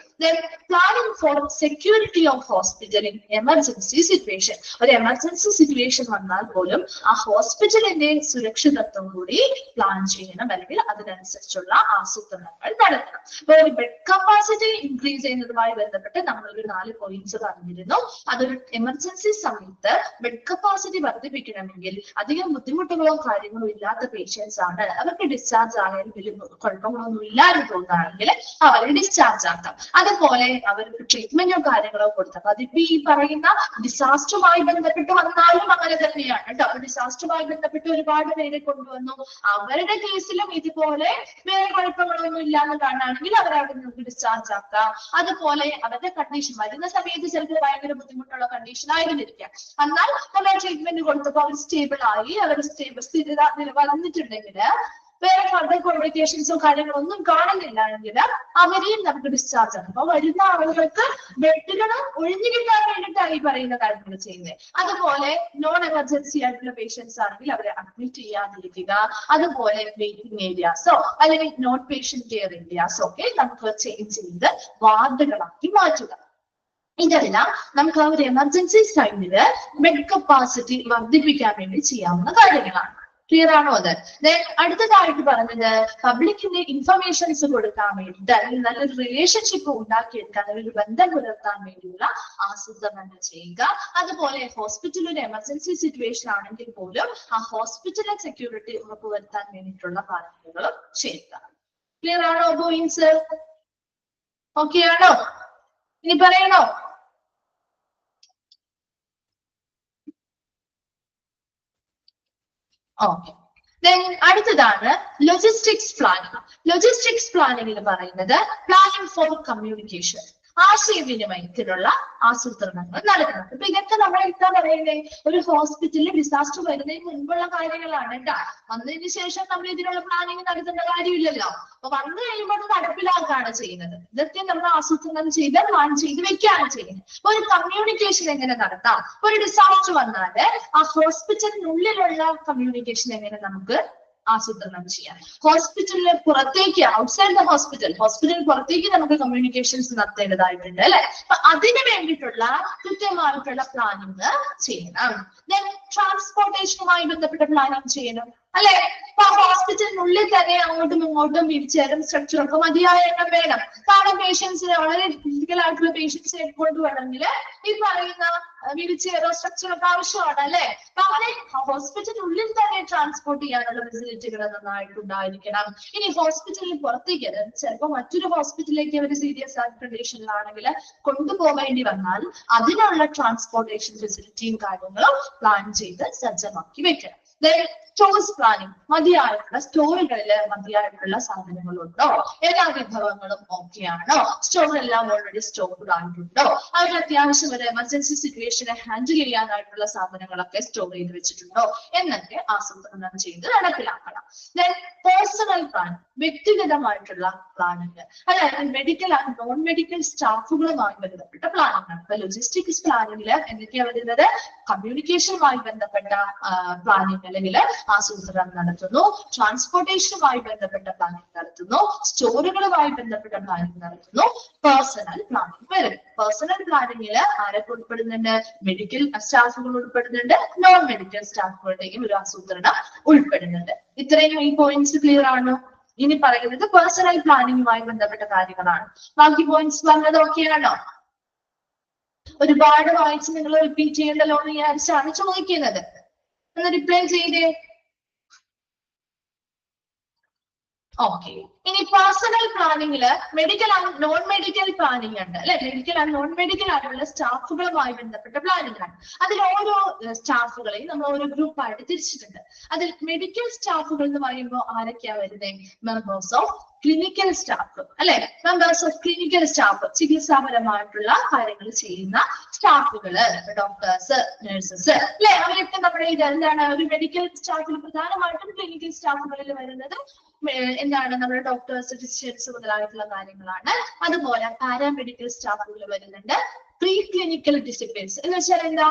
S1: Planning for security of hospital in emergency situation. ഒരു എമർജൻസി സിറ്റുവേഷൻ വന്നാൽ പോലും ആ ഹോസ്പിറ്റൽ അതിന്റെ സുരക്ഷിതത്വം കൂടി പ്ലാൻ ചെയ്യണം, അല്ലെങ്കിൽ അതിനനുസരിച്ചുള്ള ആസൂത്രണങ്ങൾ നടത്തണം. അപ്പൊ ഒരു ബെഡ് കപ്പാസിറ്റി ഇൻക്രീസ് ചെയ്യുന്നതുമായി ബന്ധപ്പെട്ട് നമ്മളൊരു 4 പോയിന്റ്സ് പറഞ്ഞിരുന്നു. അതൊരു എമർജൻസി സമയത്ത് ബെഡ് കപ്പാസിറ്റി വർദ്ധിപ്പിക്കണമെങ്കിൽ അധികം ബുദ്ധിമുട്ടുകളോ കാര്യങ്ങളോ ഇല്ലാത്ത പേഷ്യൻസ് ആണ്, അവർക്ക് ഡിസ്ചാർജ് ആയാലും വലിയ കുഴപ്പങ്ങളൊന്നും ഇല്ലാതെ തോന്നുകയാണെങ്കിൽ അവരെ ഡിസ്ചാർജ് ആക്കാം. അതുപോലെ അവർക്ക് ട്രീറ്റ്മെന്റോ കാര്യങ്ങളോ കൊടുത്താൽ അതിപ്പോ ഈ പറയുന്ന ഡിസാസ്റ്ററുമായി ബന്ധപ്പെട്ട് വന്നാലും അങ്ങനെ തന്നെയാണ് കേട്ടോ. ഡിസാസ്റ്ററുമായി ബന്ധപ്പെട്ട് ഒരുപാട് പേരെ കൊണ്ടുവന്നു, അവരുടെ കേസിലും ഇതുപോലെ വേറെ കുഴപ്പങ്ങളൊന്നും ഇല്ലാന്ന് കാണുകയാണെങ്കിൽ അവരവിടെ നമുക്ക് ഡിസ്ചാർജ് ആക്കാം. അതുപോലെ അവരുടെ കണ്ടീഷൻ വരുന്ന സമയത്ത് ചിലപ്പോൾ ഭയങ്കര ബുദ്ധിമുട്ടുള്ള കണ്ടീഷൻ ആയിരുന്നിരിക്കാം, എന്നാൽ നമ്മൾ ട്രീറ്റ്മെന്റ് കൊടുത്തപ്പോൾ അവർ സ്റ്റേബിൾ ആയി, അവർ സ്ഥിരത വന്നിട്ടുണ്ടെങ്കിൽ വേറെ ഫർദർ കോംപ്ലിക്കേഷൻസോ കാര്യങ്ങളോ ഒന്നും കാണുന്നില്ല എങ്കിൽ അവരെയും നമുക്ക് ഡിസ്ചാർജ് ആക്കാം. അപ്പൊ വരുന്ന ആളുകൾക്ക് ബെഡുകൾ ഒഴിഞ്ഞു കിട്ടാൻ വേണ്ടിയിട്ടാണ് ഈ പറയുന്ന കാര്യങ്ങൾ ചെയ്യുന്നത്. അതുപോലെ നോൺ എമർജൻസി ആയിട്ടുള്ള പേഷ്യൻസ് ആണെങ്കിൽ അവരെ അഡ്മിറ്റ് ചെയ്യാതിരിക്കുക. അതുപോലെ വെയിറ്റിംഗ് ഏരിയാസോ അല്ലെങ്കിൽ നോൺ പേഷ്യന്റ് കെയർ ഏരിയാസോ ഒക്കെ നമുക്ക് ചേഞ്ച് ചെയ്ത് വാർഡുകളാക്കി മാറ്റുക. ഇതെല്ലാം നമുക്ക് ആ ഒരു എമർജൻസി ടൈമില് ബെഡ് കപ്പാസിറ്റി വർദ്ധിപ്പിക്കാൻ വേണ്ടി ചെയ്യാവുന്ന കാര്യങ്ങളാണ്. ക്ലിയർ ആണോ അത്? അടുത്തതായിട്ട് പറഞ്ഞത് പബ്ലിക്കിന്റെ ഇൻഫർമേഷൻസ് കൊടുക്കാൻ വേണ്ടിയിട്ട്, അല്ലെങ്കിൽ നല്ലൊരു റിലേഷൻഷിപ്പ് ഉണ്ടാക്കിയെടുക്കാൻ, ഒരു ബന്ധം പുലർത്താൻ വേണ്ടിയുള്ള ആസൂത്രണം ചെയ്യുക. അതുപോലെ ഹോസ്പിറ്റലിൽ ഒരു എമർജൻസി സിറ്റുവേഷൻ ആണെങ്കിൽ പോലും ആ ഹോസ്പിറ്റലിലെ സെക്യൂരിറ്റി ഉറപ്പുവരുത്താൻ വേണ്ടിയിട്ടുള്ള കാര്യങ്ങളും ചെയ്യുക. ക്ലിയർ ആണോ പോയിന്റ്സ്? ഓക്കെ ആണോ? ഇനി പറയണോ? ഓക്കെ. അടുത്തതാണ് ലോജിസ്റ്റിക്സ് പ്ലാനിങ്. ലോജിസ്റ്റിക്സ് പ്ലാനിങ്ങിൽ പറയുന്നത് പ്ലാനിങ് ഫോർ കമ്മ്യൂണിക്കേഷൻ, ആശയവിനിമയത്തിലുള്ള ആസൂത്രണങ്ങൾ നടക്കണം. അപ്പൊ ഇതൊക്കെ നമ്മൾ എന്താ പറയുന്നത്, ഒരു ഹോസ്പിറ്റലിൽ ഡിസാസ്റ്റർ വരുന്നതിന് മുൻപുള്ള കാര്യങ്ങളാണ് കേട്ടോ. വന്നതിന് ശേഷം നമ്മൾ ഇതിനുള്ള പ്ലാനിങ് നടത്തേണ്ട കാര്യമില്ലല്ലോ. അപ്പൊ വന്നു കഴിയുമ്പോൾ അത് നടപ്പിലാക്കുകയാണ് ചെയ്യുന്നത്. ഇതൊക്കെ നമ്മൾ ആസൂത്രണം ചെയ്ത് പ്ലാൻ ചെയ്ത് വെക്കുകയാണ് ചെയ്യുന്നത്. അപ്പൊ ഒരു കമ്മ്യൂണിക്കേഷൻ എങ്ങനെ നടത്താം, ഒരു ഡിസാസ്റ്റർ വന്നാല് ആ ഹോസ്പിറ്റലിനുള്ളിലുള്ള കമ്മ്യൂണിക്കേഷൻ എങ്ങനെ നമുക്ക് ആസൂത്രണം ചെയ്യാം. ഹോസ്പിറ്റലിന് പുറത്തേക്ക്, ഔട്ട്സൈഡ് ദ ഹോസ്പിറ്റലിന് പുറത്തേക്ക് നമുക്ക് കമ്മ്യൂണിക്കേഷൻസ് നടത്തേണ്ടതായിട്ടുണ്ട് അല്ലെ. അപ്പൊ അതിന് വേണ്ടിയിട്ടുള്ള കൃത്യമായിട്ടുള്ള പ്ലാനിങ് ചെയ്യണം. ട്രാൻസ്പോർട്ടേഷനുമായി ബന്ധപ്പെട്ട പ്ലാനിങ് ചെയ്യണം അല്ലെ. ഇപ്പൊ ഹോസ്പിറ്റലിനുള്ളിൽ തന്നെ അങ്ങോട്ടും ഇങ്ങോട്ടും വീൽചെയറും സ്ട്രക്ചറൊക്കെ മതിയായ എണ്ണം വേണം. കാരണം പേഷ്യൻസിന് വളരെ ക്രിട്ടിക്കൽ ആയിട്ടുള്ള പേഷ്യൻസിനെ കൊണ്ടുവരണമെങ്കിൽ ഈ പറയുന്ന വീൽചെയറോ സ്ട്രക്ചറൊക്കെ ആവശ്യമാണ് അല്ലെ. അപ്പൊ അങ്ങനെ ഹോസ്പിറ്റലിനുള്ളിൽ തന്നെ ട്രാൻസ്പോർട്ട് ചെയ്യാനുള്ള ഫെസിലിറ്റികൾ നന്നായിട്ടുണ്ടായിരിക്കണം. ഇനി ഹോസ്പിറ്റലിന് പുറത്തേക്ക്, ചിലപ്പോൾ മറ്റൊരു ഹോസ്പിറ്റലിലേക്ക് അവർ സീരിയസ് ആയ കണ്ടീഷനിലാണെങ്കിൽ കൊണ്ടുപോകേണ്ടി വന്നാൽ അതിനുള്ള ട്രാൻസ്പോർട്ടേഷൻ ഫെസിലിറ്റിയും കാര്യങ്ങളും പ്ലാൻ ചെയ്ത് സജ്ജമാക്കി വെക്കണം. സ്റ്റോഴ്സ് പ്ലാനിങ്, മതിയായിട്ടുള്ള സ്റ്റോറുകളിൽ മതിയായിട്ടുള്ള സാധനങ്ങളുണ്ടോ, എല്ലാ വിഭവങ്ങളും ഓക്കെയാണോ, സ്റ്റോറെല്ലാം ഓൾറെഡി സ്റ്റോർഡ് ആയിട്ടുണ്ടോ, അവരുടെ അത്യാവശ്യം ഒരു എമർജൻസി സിറ്റുവേഷനെ ഹാൻഡിൽ ചെയ്യാനായിട്ടുള്ള സാധനങ്ങളൊക്കെ സ്റ്റോർ ചെയ്ത് വെച്ചിട്ടുണ്ടോ എന്നൊക്കെ ആസൂത്രണം ചെയ്ത് നടപ്പിലാക്കണം. പേഴ്സണൽ പ്ലാൻ, വ്യക്തിഗതമായിട്ടുള്ള പ്ലാനിങ്, അതായത് മെഡിക്കൽ ആൻഡ് നോൺ മെഡിക്കൽ സ്റ്റാഫുകളുമായി ബന്ധപ്പെട്ട പ്ലാനിങ്. ഇപ്പൊ ലോജിസ്റ്റിക്സ് പ്ലാനിങ്ങില് എന്തൊക്കെയാ വരുന്നത്, കമ്മ്യൂണിക്കേഷനുമായി ബന്ധപ്പെട്ട പ്ലാനിങ് അല്ലെങ്കിൽ ആസൂത്രണം നടത്തുന്നു, ട്രാൻസ്പോർട്ടേഷനുമായി ബന്ധപ്പെട്ട പ്ലാനിങ് നടത്തുന്നു, സ്റ്റോറുകളുമായി ബന്ധപ്പെട്ട പ്ലാനിങ് നടത്തുന്നു, പേഴ്സണൽ പ്ലാനിങ് വരും. പേഴ്സണൽ പ്ലാനിങ്ങില് ആരൊക്കെ ഉൾപ്പെടുന്നുണ്ട്, മെഡിക്കൽ സ്റ്റാഫുകൾ ഉൾപ്പെടുന്നുണ്ട്, നോൺ മെഡിക്കൽ സ്റ്റാഫുകളുടെയും ഒരു ആസൂത്രണം ഉൾപ്പെടുന്നുണ്ട്. ഇത്രയും ഈ പോയിന്റ്സ് ക്ലിയർ ആണോ? ഇനി പറയുന്നത് പേഴ്സണൽ പ്ലാനിങ്ങുമായി ബന്ധപ്പെട്ട കാര്യങ്ങളാണ്. ബാക്കി പോയിന്റ്സ് പറഞ്ഞത് ഓക്കെയാണോ? ഒരുപാട് വായിച്ച് നിങ്ങൾ റിപ്പീറ്റ് ചെയ്യേണ്ടല്ലോ എന്ന് വിചാരിച്ചാണ് ചോദിക്കുന്നത്. ഒന്ന് റിപ്ലൈ ചെയ്തേ. ഓക്കെ. ഇനി പേഴ്സണൽ പ്ലാനിങ്ങില് medical and non medical planning ഉണ്ട് അല്ലെ. മെഡിക്കൽ ആൻഡ് നോൺ മെഡിക്കൽ ആയിട്ടുള്ള സ്റ്റാഫുകളുമായി ബന്ധപ്പെട്ട പ്ലാനിങ് ആണ്. അതിൽ ഓരോ സ്റ്റാഫുകളെയും നമ്മൾ ഓരോ ഗ്രൂപ്പായിട്ട് തിരിച്ചിട്ടുണ്ട്. അതിൽ മെഡിക്കൽ സ്റ്റാഫുകൾ എന്ന് പറയുമ്പോൾ ആരൊക്കെയാ വരുന്നത്, മെമ്പേഴ്സ് ഓഫ് ക്ലിനിക്കൽ സ്റ്റാഫ് അല്ലെ. മെമ്പേഴ്സ് ഓഫ് ക്ലിനിക്കൽ സ്റ്റാഫ്, ചികിത്സാപരമായിട്ടുള്ള കാര്യങ്ങൾ ചെയ്യുന്ന സ്റ്റാഫുകള്, ഡോക്ടേഴ്സ്, നഴ്സസ് അല്ലെ. അവരൊക്കെ നമ്മുടെ ഇത് എന്താണ്, ഒരു മെഡിക്കൽ സ്റ്റാഫിൽ പ്രധാനമായിട്ടും ക്ലിനിക്കൽ സ്റ്റാഫുകളിൽ വരുന്നത് എന്താണ്, നമ്മുടെ ഡോക്ടേഴ്സ്, ഫിസിഷ്യൻസ് മുതലായിട്ടുള്ള കാര്യങ്ങളാണ്. അതുപോലെ പാരാമെഡിക്കൽ സ്റ്റാഫുകൾ വരുന്നുണ്ട്. പ്രീ ക്ലിനിക്കൽ ഡിസിപ്ലിൻസ് എന്ന് വെച്ചാൽ എന്താ,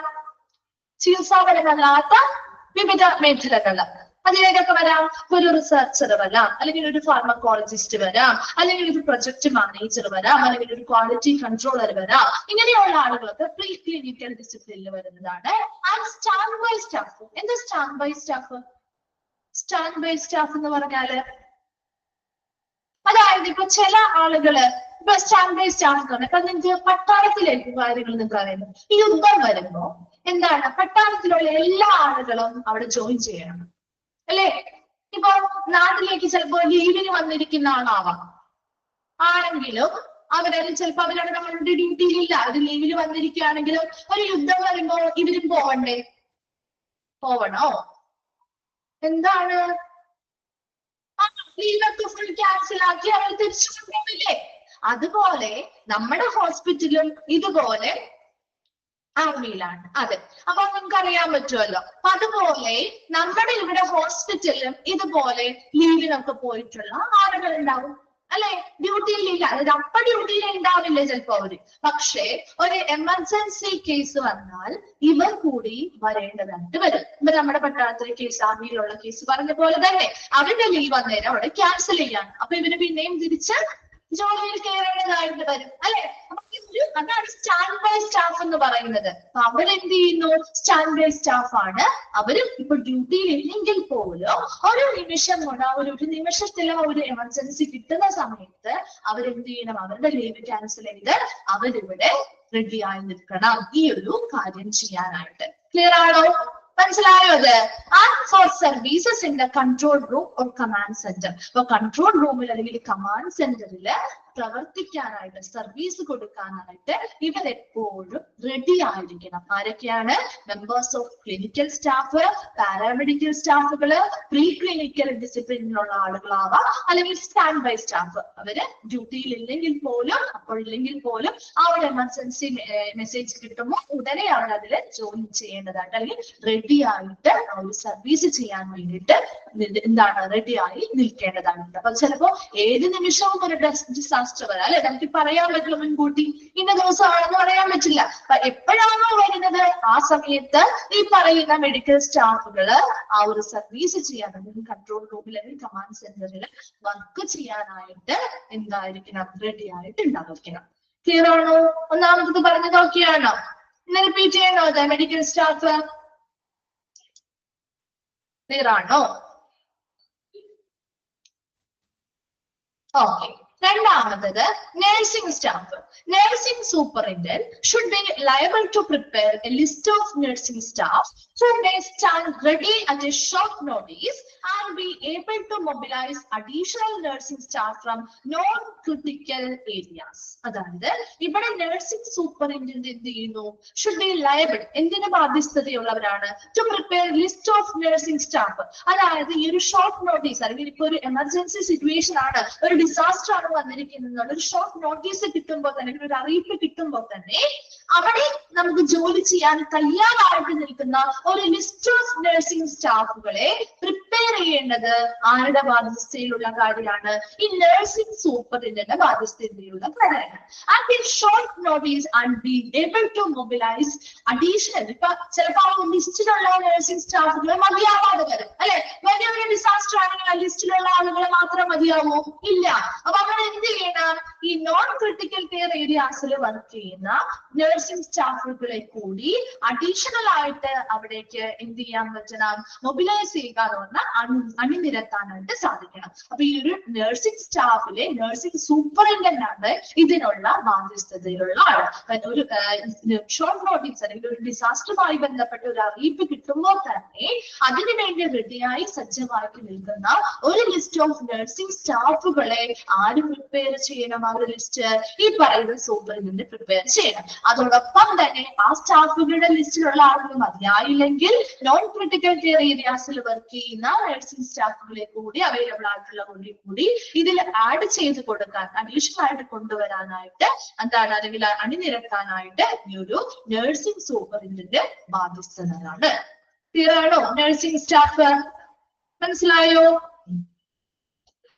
S1: ചികിത്സാപരമല്ലാത്ത വിവിധ മേഖലകള്. അതിലേക്കൊക്കെ വരാം, ഒരു റിസർച്ചർ വരാം, അല്ലെങ്കിൽ ഒരു ഫാർമക്കോളജിസ്റ്റ് വരാം, അല്ലെങ്കിൽ ഒരു പ്രൊജക്ട് മാനേജർ വരാം, അല്ലെങ്കിൽ ഒരു ക്വാളിറ്റി കൺട്രോളർ വരാം. ഇങ്ങനെയുള്ള ആളുകൾക്ക് പ്രീ ക്ലിനിക്കൽ ഡിസിപ്ലിനിൽ വരുന്നതാണ്. And stand by staff. എന്താ stand by staff? Stand by staff എന്ന് പറഞ്ഞാല് അതായത് ഇപ്പൊ ചില ആളുകള് ഇപ്പൊ സ്റ്റാൻഡ് ബൈ സ്റ്റാഫ് എന്ന് പറഞ്ഞാൽ ഇപ്പൊ നിങ്ങൾക്ക് പട്ടാളത്തിലേക്ക് കാര്യങ്ങൾ നിങ്ങൾക്ക് അറിയുന്നു. ഈ യുദ്ധം വരുമ്പോ എന്താണ് പട്ടാളത്തിലുള്ള എല്ലാ ആളുകളും അവിടെ ജോയിൻ ചെയ്യണം അല്ലെ. ഇപ്പൊ നാട്ടിലേക്ക് ചിലപ്പോ ലീവിന് വന്നിരിക്കുന്ന ആളാവാം ആണെങ്കിലും അവരും ചിലപ്പോ അവരുടെ നമ്മളുടെ ഡ്യൂട്ടിയിലില്ല, അവർ ലീവിന് വന്നിരിക്കുകയാണെങ്കിലും ഒരു യുദ്ധം വരുമ്പോ ഇവരും പോവണ്ടേ? പോവണോ? എന്താണ് ലീവൊക്കെ ഫുൾ ക്യാൻസൽ ആക്കി അവർ തിരിച്ചു കൊണ്ടുപോവില്ലേ? അതുപോലെ നമ്മുടെ ഹോസ്പിറ്റലും ഇതുപോലെ ആർമിയിലാണ്. അതെ, അപ്പൊ നമുക്ക് അറിയാൻ പറ്റുമല്ലോ. അതുപോലെ നമ്മുടെ ഇവിടെ ഹോസ്പിറ്റലിലും ഇതുപോലെ ലീവിനൊക്കെ പോയിട്ടുള്ള ആളുകൾ ഉണ്ടാവും അല്ലെ. ഡ്യൂട്ടിയിലില്ല, അതായത് അപ്പ ഡ്യൂട്ടിയിൽ ഉണ്ടാവില്ലേ ചിലപ്പോ അവര്, പക്ഷേ ഒരു എമർജൻസി കേസ് വന്നാൽ ഇവർ കൂടി വരേണ്ടതായിട്ട് വരും. ഇപ്പൊ നമ്മുടെ പട്ടാളത്തിലെ കേസ്, ആർമിയിലുള്ള കേസ് പറഞ്ഞ പോലെ തന്നെ അവരുടെ ലീവ് അന്നേരം അവിടെ ക്യാൻസൽ ചെയ്യാണ്. അപ്പൊ ഇവര് പിന്നെയും തിരിച്ച് ജോലിയിൽ കയറേണ്ടതായിട്ട് വരും അല്ലെ. അതാണ് സ്റ്റാൻഡ് ബൈ സ്റ്റാഫ് എന്ന് പറയുന്നത്. അപ്പൊ അവരെന്ത് ചെയ്യുന്നു? സ്റ്റാൻഡ് ബൈ സ്റ്റാഫ് ആണ്. അവര് ഇപ്പൊ ഡ്യൂട്ടിയിൽ ഇല്ലെങ്കിൽ പോലും ഒരു നിമിഷം കൊണ്ട് ഒരു നിമിഷത്തില് ഒരു എമർജൻസി കിട്ടുന്ന സമയത്ത് അവരെന്ത് ചെയ്യണം? അവരുടെ ലീവ് ക്യാൻസൽ ചെയ്ത് അവരിവിടെ റെഡി ആയി നിൽക്കണം ഈ ഒരു കാര്യം ചെയ്യാനായിട്ട്. ക്ലിയർ ആണോ? മനസ്സിലായോ അത്? And four services in the control room or command centre. അപ്പൊ കൺട്രോൾ റൂമിൽ അല്ലെങ്കിൽ കമാൻഡ് സെന്ററിൽ പ്രവർത്തിക്കാനായിട്ട്, സർവീസ് കൊടുക്കാനായിട്ട് ഇവരെപ്പോഴും റെഡി ആയിരിക്കണം. ആരൊക്കെയാണ്? Members of clinical staff, paramedical സ്റ്റാഫുകള്, പ്രീ ക്ലിനിക്കൽ ഡിസിപ്ലിനിലുള്ള ആളുകളാവാം, അല്ലെങ്കിൽ സ്റ്റാൻഡ് ബൈ സ്റ്റാഫ്. അവര് ഡ്യൂട്ടിയിൽ ഇല്ലെങ്കിൽ പോലും, അപ്പോഴില്ലെങ്കിൽ പോലും ആ ഒരു എമർജൻസി മെസ്സേജ് കിട്ടുമ്പോൾ ഉടനെ അവർ അതിൽ ജോയിൻ ചെയ്യേണ്ടതായിട്ട് അല്ലെങ്കിൽ റെഡി ആയിട്ട് ആ ഒരു സർവീസ് ചെയ്യാൻ വേണ്ടിയിട്ട് എന്താണ് റെഡി ആയി നിൽക്കേണ്ടതാണ്. അപ്പൊ ചിലപ്പോ ഏത് നിമിഷവും ഒരു ഡിസാസ്റ്റർ വരാം അല്ലെ. നമുക്ക് പറയാൻ പറ്റില്ല മുൻകൂട്ടി ഇന്ന ദിവസമാണെന്ന് പറയാൻ പറ്റില്ല. അപ്പൊ എപ്പോഴാണോ വരുന്നത് ആ സമയത്ത് ഈ പറയുന്ന മെഡിക്കൽ സ്റ്റാഫുകള് ആ ഒരു സർവീസ് ചെയ്യാൻ അല്ലെങ്കിൽ കൺട്രോൾ റൂമിൽ അല്ലെങ്കിൽ കമാൻഡ് സെന്ററിൽ വർക്ക് ചെയ്യാനായിട്ട് എന്തായിരിക്കണം? റെഡി ആയിട്ട് ഉണ്ടായിരിക്കണം. ക്ലിയർ ആണോ? ഒന്നാമത് പറഞ്ഞത് ഓക്കെയാണോ? ഇന്ന് റിപ്പീറ്റ് ചെയ്യണോ അത്? മെഡിക്കൽ സ്റ്റാഫ് ക്ലിയർ ആണോ? ഓക്കെ. രണ്ടാമത്തത് nursing staff. Nursing superintendent should be liable to prepare a list of nursing staff who may stand ready at a short notice and be able to mobilize additional nursing staff from non-critical areas. അതായത് ഇവിടെ നഴ്സിംഗ് സൂപ്പറിൻറ്റൻഡന്റ് എന്ത് ചെയ്യുന്നു? ഷുഡ് ബി ലയബിൾ, എന്തിന് ബാധ്യസ്ഥതയുള്ളവരാണ്? To prepare list of nursing staff. അതായത് ഈ ഒരു ഷോർട്ട് നോട്ടീസ് അല്ലെങ്കിൽ ഇപ്പൊ ഒരു എമർജൻസി സിറ്റുവേഷൻ ആണ്, ഒരു ഡിസാസ്റ്റർ ആണ് വന്നിരിക്കുന്നത്, ഒരു ഷോർട്ട് നോട്ടീസ് കിട്ടുമ്പോൾ തന്നെ, ഒരു അറിയിപ്പ് കിട്ടുമ്പോൾ തന്നെ അവിടെ നമുക്ക് ജോലി ചെയ്യാൻ തയ്യാറായിട്ട് നിൽക്കുന്ന ഒരു ലിസ്റ്റ് ഓഫ് നഴ്സിംഗ് സ്റ്റാഫുകളെ പ്രിപ്പയർ ചെയ്യേണ്ടത് ആരുടെ ബാധ്യതയിലുള്ള കാര്യമാണ്? ഈ നഴ്സിംഗ് സൂപ്പറിന്റെ ബാധ്യതയിലുള്ള കാര്യമാണ്. And in short notice and be able to mobilise additional. ഇപ്പൊ ചിലപ്പോൾ ആ ലിസ്റ്റിലുള്ള നഴ്സിംഗ് സ്റ്റാഫുകൾ മതിയാവാതെ വരും അല്ലെ. വലിയൊരു ഡിസാസ്റ്റർ ആണെങ്കിൽ ആ ലിസ്റ്റിലുള്ള ആളുകൾ മാത്രം മതിയാവോ? ഇല്ല. അപ്പൊ അവിടെ എന്ത് ചെയ്യണം? ഈ നോൺ ക്രിട്ടിക്കൽ കെയർ ഏരിയാസിൽ വർക്ക് ചെയ്യുന്ന നഴ്സിംഗ് സ്റ്റാഫുകളെ കൂടി അഡീഷണൽ ആയിട്ട് അവിടേക്ക് എന്ത് ചെയ്യാൻ പറ്റണം? മൊബിലൈസ് ചെയ്യുക എന്ന് പറഞ്ഞാൽ അണിനിരത്താനായിട്ട് സാധിക്കണം. അപ്പൊ ഈ ഒരു നഴ്സിംഗ് സ്റ്റാഫിലെ നഴ്സിംഗ് സൂപ്പറിൻറ്റൻഡന്റ് ആണ് ഇതിനുള്ള ബാധ്യസ്ഥതയിലുള്ള ആൾ. ഒരു ഷോർട്ട് നോട്ടീസ് അല്ലെങ്കിൽ ഒരു ഡിസാസ്റ്ററുമായി ബന്ധപ്പെട്ട ഒരു അറിയിപ്പ് കിട്ടുമ്പോൾ തന്നെ അതിനു വേണ്ടി റെഡിയായി സജ്ജമാക്കി നിൽക്കുന്ന ഒരു ലിസ്റ്റ് ഓഫ് നഴ്സിംഗ് സ്റ്റാഫുകളെ ആര് പ്രിപ്പയർ ചെയ്യണം? ആ ഒരു ലിസ്റ്റ് ഈ പറയുന്ന സൂപ്പറിൻറ്റൻഡന്റ് പ്രിപ്പയർ ചെയ്യണം. അതോടൊപ്പം തന്നെ ആ സ്റ്റാഫുകളുടെ ലിസ്റ്റിലുള്ള ആളുകൾ മതിയായില്ലെങ്കിൽ നോൺ ക്രിട്ടിക്കൽ കെയർ ഏരിയാസിൽ വർക്ക് ചെയ്യുന്ന നഴ്സിംഗ് സ്റ്റാഫുകളെ കൂടി അവൈലബിൾ ആയിട്ടുള്ള കൂടി ഇതിൽ ആഡ് ചെയ്ത് കൊടുക്കാൻ, അഡീഷണൽ ആയിട്ട് കൊണ്ടുവരാനായിട്ട് എന്താണ് അല്ലെങ്കിൽ അണിനിരത്താനായിട്ട് ഈ ഒരു നഴ്സിംഗ് സൂപ്പറിൻറ്റൻഡന്റ് ബാധ്യസ്ഥനാണ്. ക്ലിയർ ആണോ? നഴ്സിംഗ് സ്റ്റാഫ് മനസ്സിലായോ?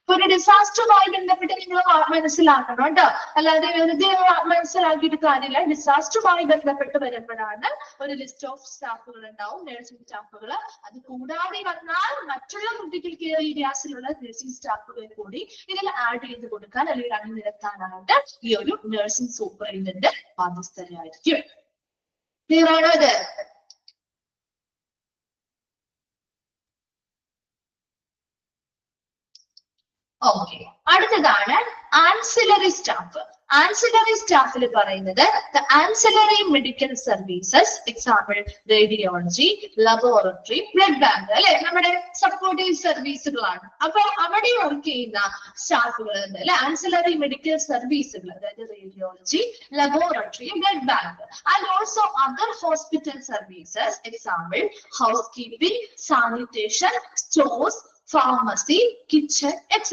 S1: ഒരു ഡിസാസ്റ്ററുമായി ബന്ധപ്പെട്ട് നിങ്ങൾ മനസ്സിലാക്കണം കേട്ടോ. അല്ലാതെ വെറുതെ മനസ്സിലാക്കിയിട്ട് കാര്യമില്ല. ഡിസാസ്റ്ററുമായി ബന്ധപ്പെട്ട് വരുമ്പോഴാണ് ഒരു ലിസ്റ്റ് ഓഫ് സ്റ്റാഫുകൾ ഉണ്ടാവും, നഴ്സിംഗ് സ്റ്റാഫുകൾ. അത് കൂടാതെ വന്നാൽ മറ്റുള്ള ക്രിട്ടിക്കൽ കെയർ ഏരിയാസിലുള്ള നഴ്സിംഗ് സ്റ്റാഫുകളെ കൂടി ഇതിൽ ആഡ് ചെയ്ത് കൊടുക്കാൻ അല്ലെങ്കിൽ അണിനിരത്താനായിട്ട് ഈ ഒരു നഴ്സിംഗ് സൂപ്പറിൻറ്റൻഡന്റ് ബാധ്യസ്ഥരായിരിക്കും. ക്ലിയർ ആണോ ഇത്? ഓക്കെ, അടുത്തതാണ് ആൻസിലറി സ്റ്റാഫ്. ആൻസിലറി സ്റ്റാഫിൽ പറയുന്നത് ancillary medical services, example radiology, laboratory, blood bank, അല്ലെ, നമ്മുടെ സപ്പോർട്ടീവ് സർവീസുകളാണ്. അപ്പൊ അവിടെ വർക്ക് ചെയ്യുന്ന സ്റ്റാഫുകൾ ഉണ്ട് അല്ലെ, ആൻസിലറി മെഡിക്കൽ സർവീസുകൾ, അതായത് radiology, laboratory, blood bank, and also other hospital services, example house keeping, sanitation, stores, pharmacy, kitchen, etc.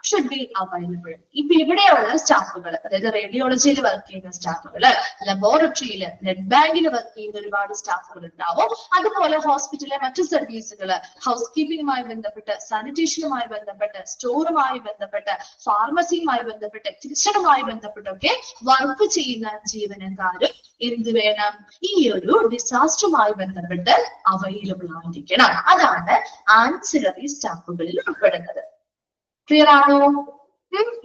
S1: should be available. ഇപ്പൊ ഇവിടെയുള്ള സ്റ്റാഫുകൾ, അതായത് റേഡിയോളജിയിൽ വർക്ക് ചെയ്യുന്ന സ്റ്റാഫുകൾ, ലബോറട്ടറിയിൽ, ബ്ലഡ് ബാങ്കിൽ വർക്ക് ചെയ്യുന്ന ഒരുപാട് സ്റ്റാഫുകൾ ഉണ്ടാവും. അതുപോലെ ഹോസ്പിറ്റലിലെ മറ്റു സർവീസുകൾ, ഹൗസ് കീപ്പിംഗുമായി ബന്ധപ്പെട്ട്, സാനിറ്റേഷനുമായി ബന്ധപ്പെട്ട്, സ്റ്റോറുമായി ബന്ധപ്പെട്ട്, ഫാർമസിയുമായി ബന്ധപ്പെട്ട്, കിച്ചണുമായി ബന്ധപ്പെട്ടൊക്കെ വർക്ക് ചെയ്യുന്ന ജീവനക്കാരും എന്ത് വേണം, ഈ ഒരു ഡിസാസ്റ്ററുമായി ബന്ധപ്പെട്ട് അവൈലബിൾ ആയിരിക്കണം. അതാണ് ആൻസിലറി സ്റ്റാഫുകളിൽ ഉൾപ്പെടുന്നത്. ക്ലിയർ ആണോ?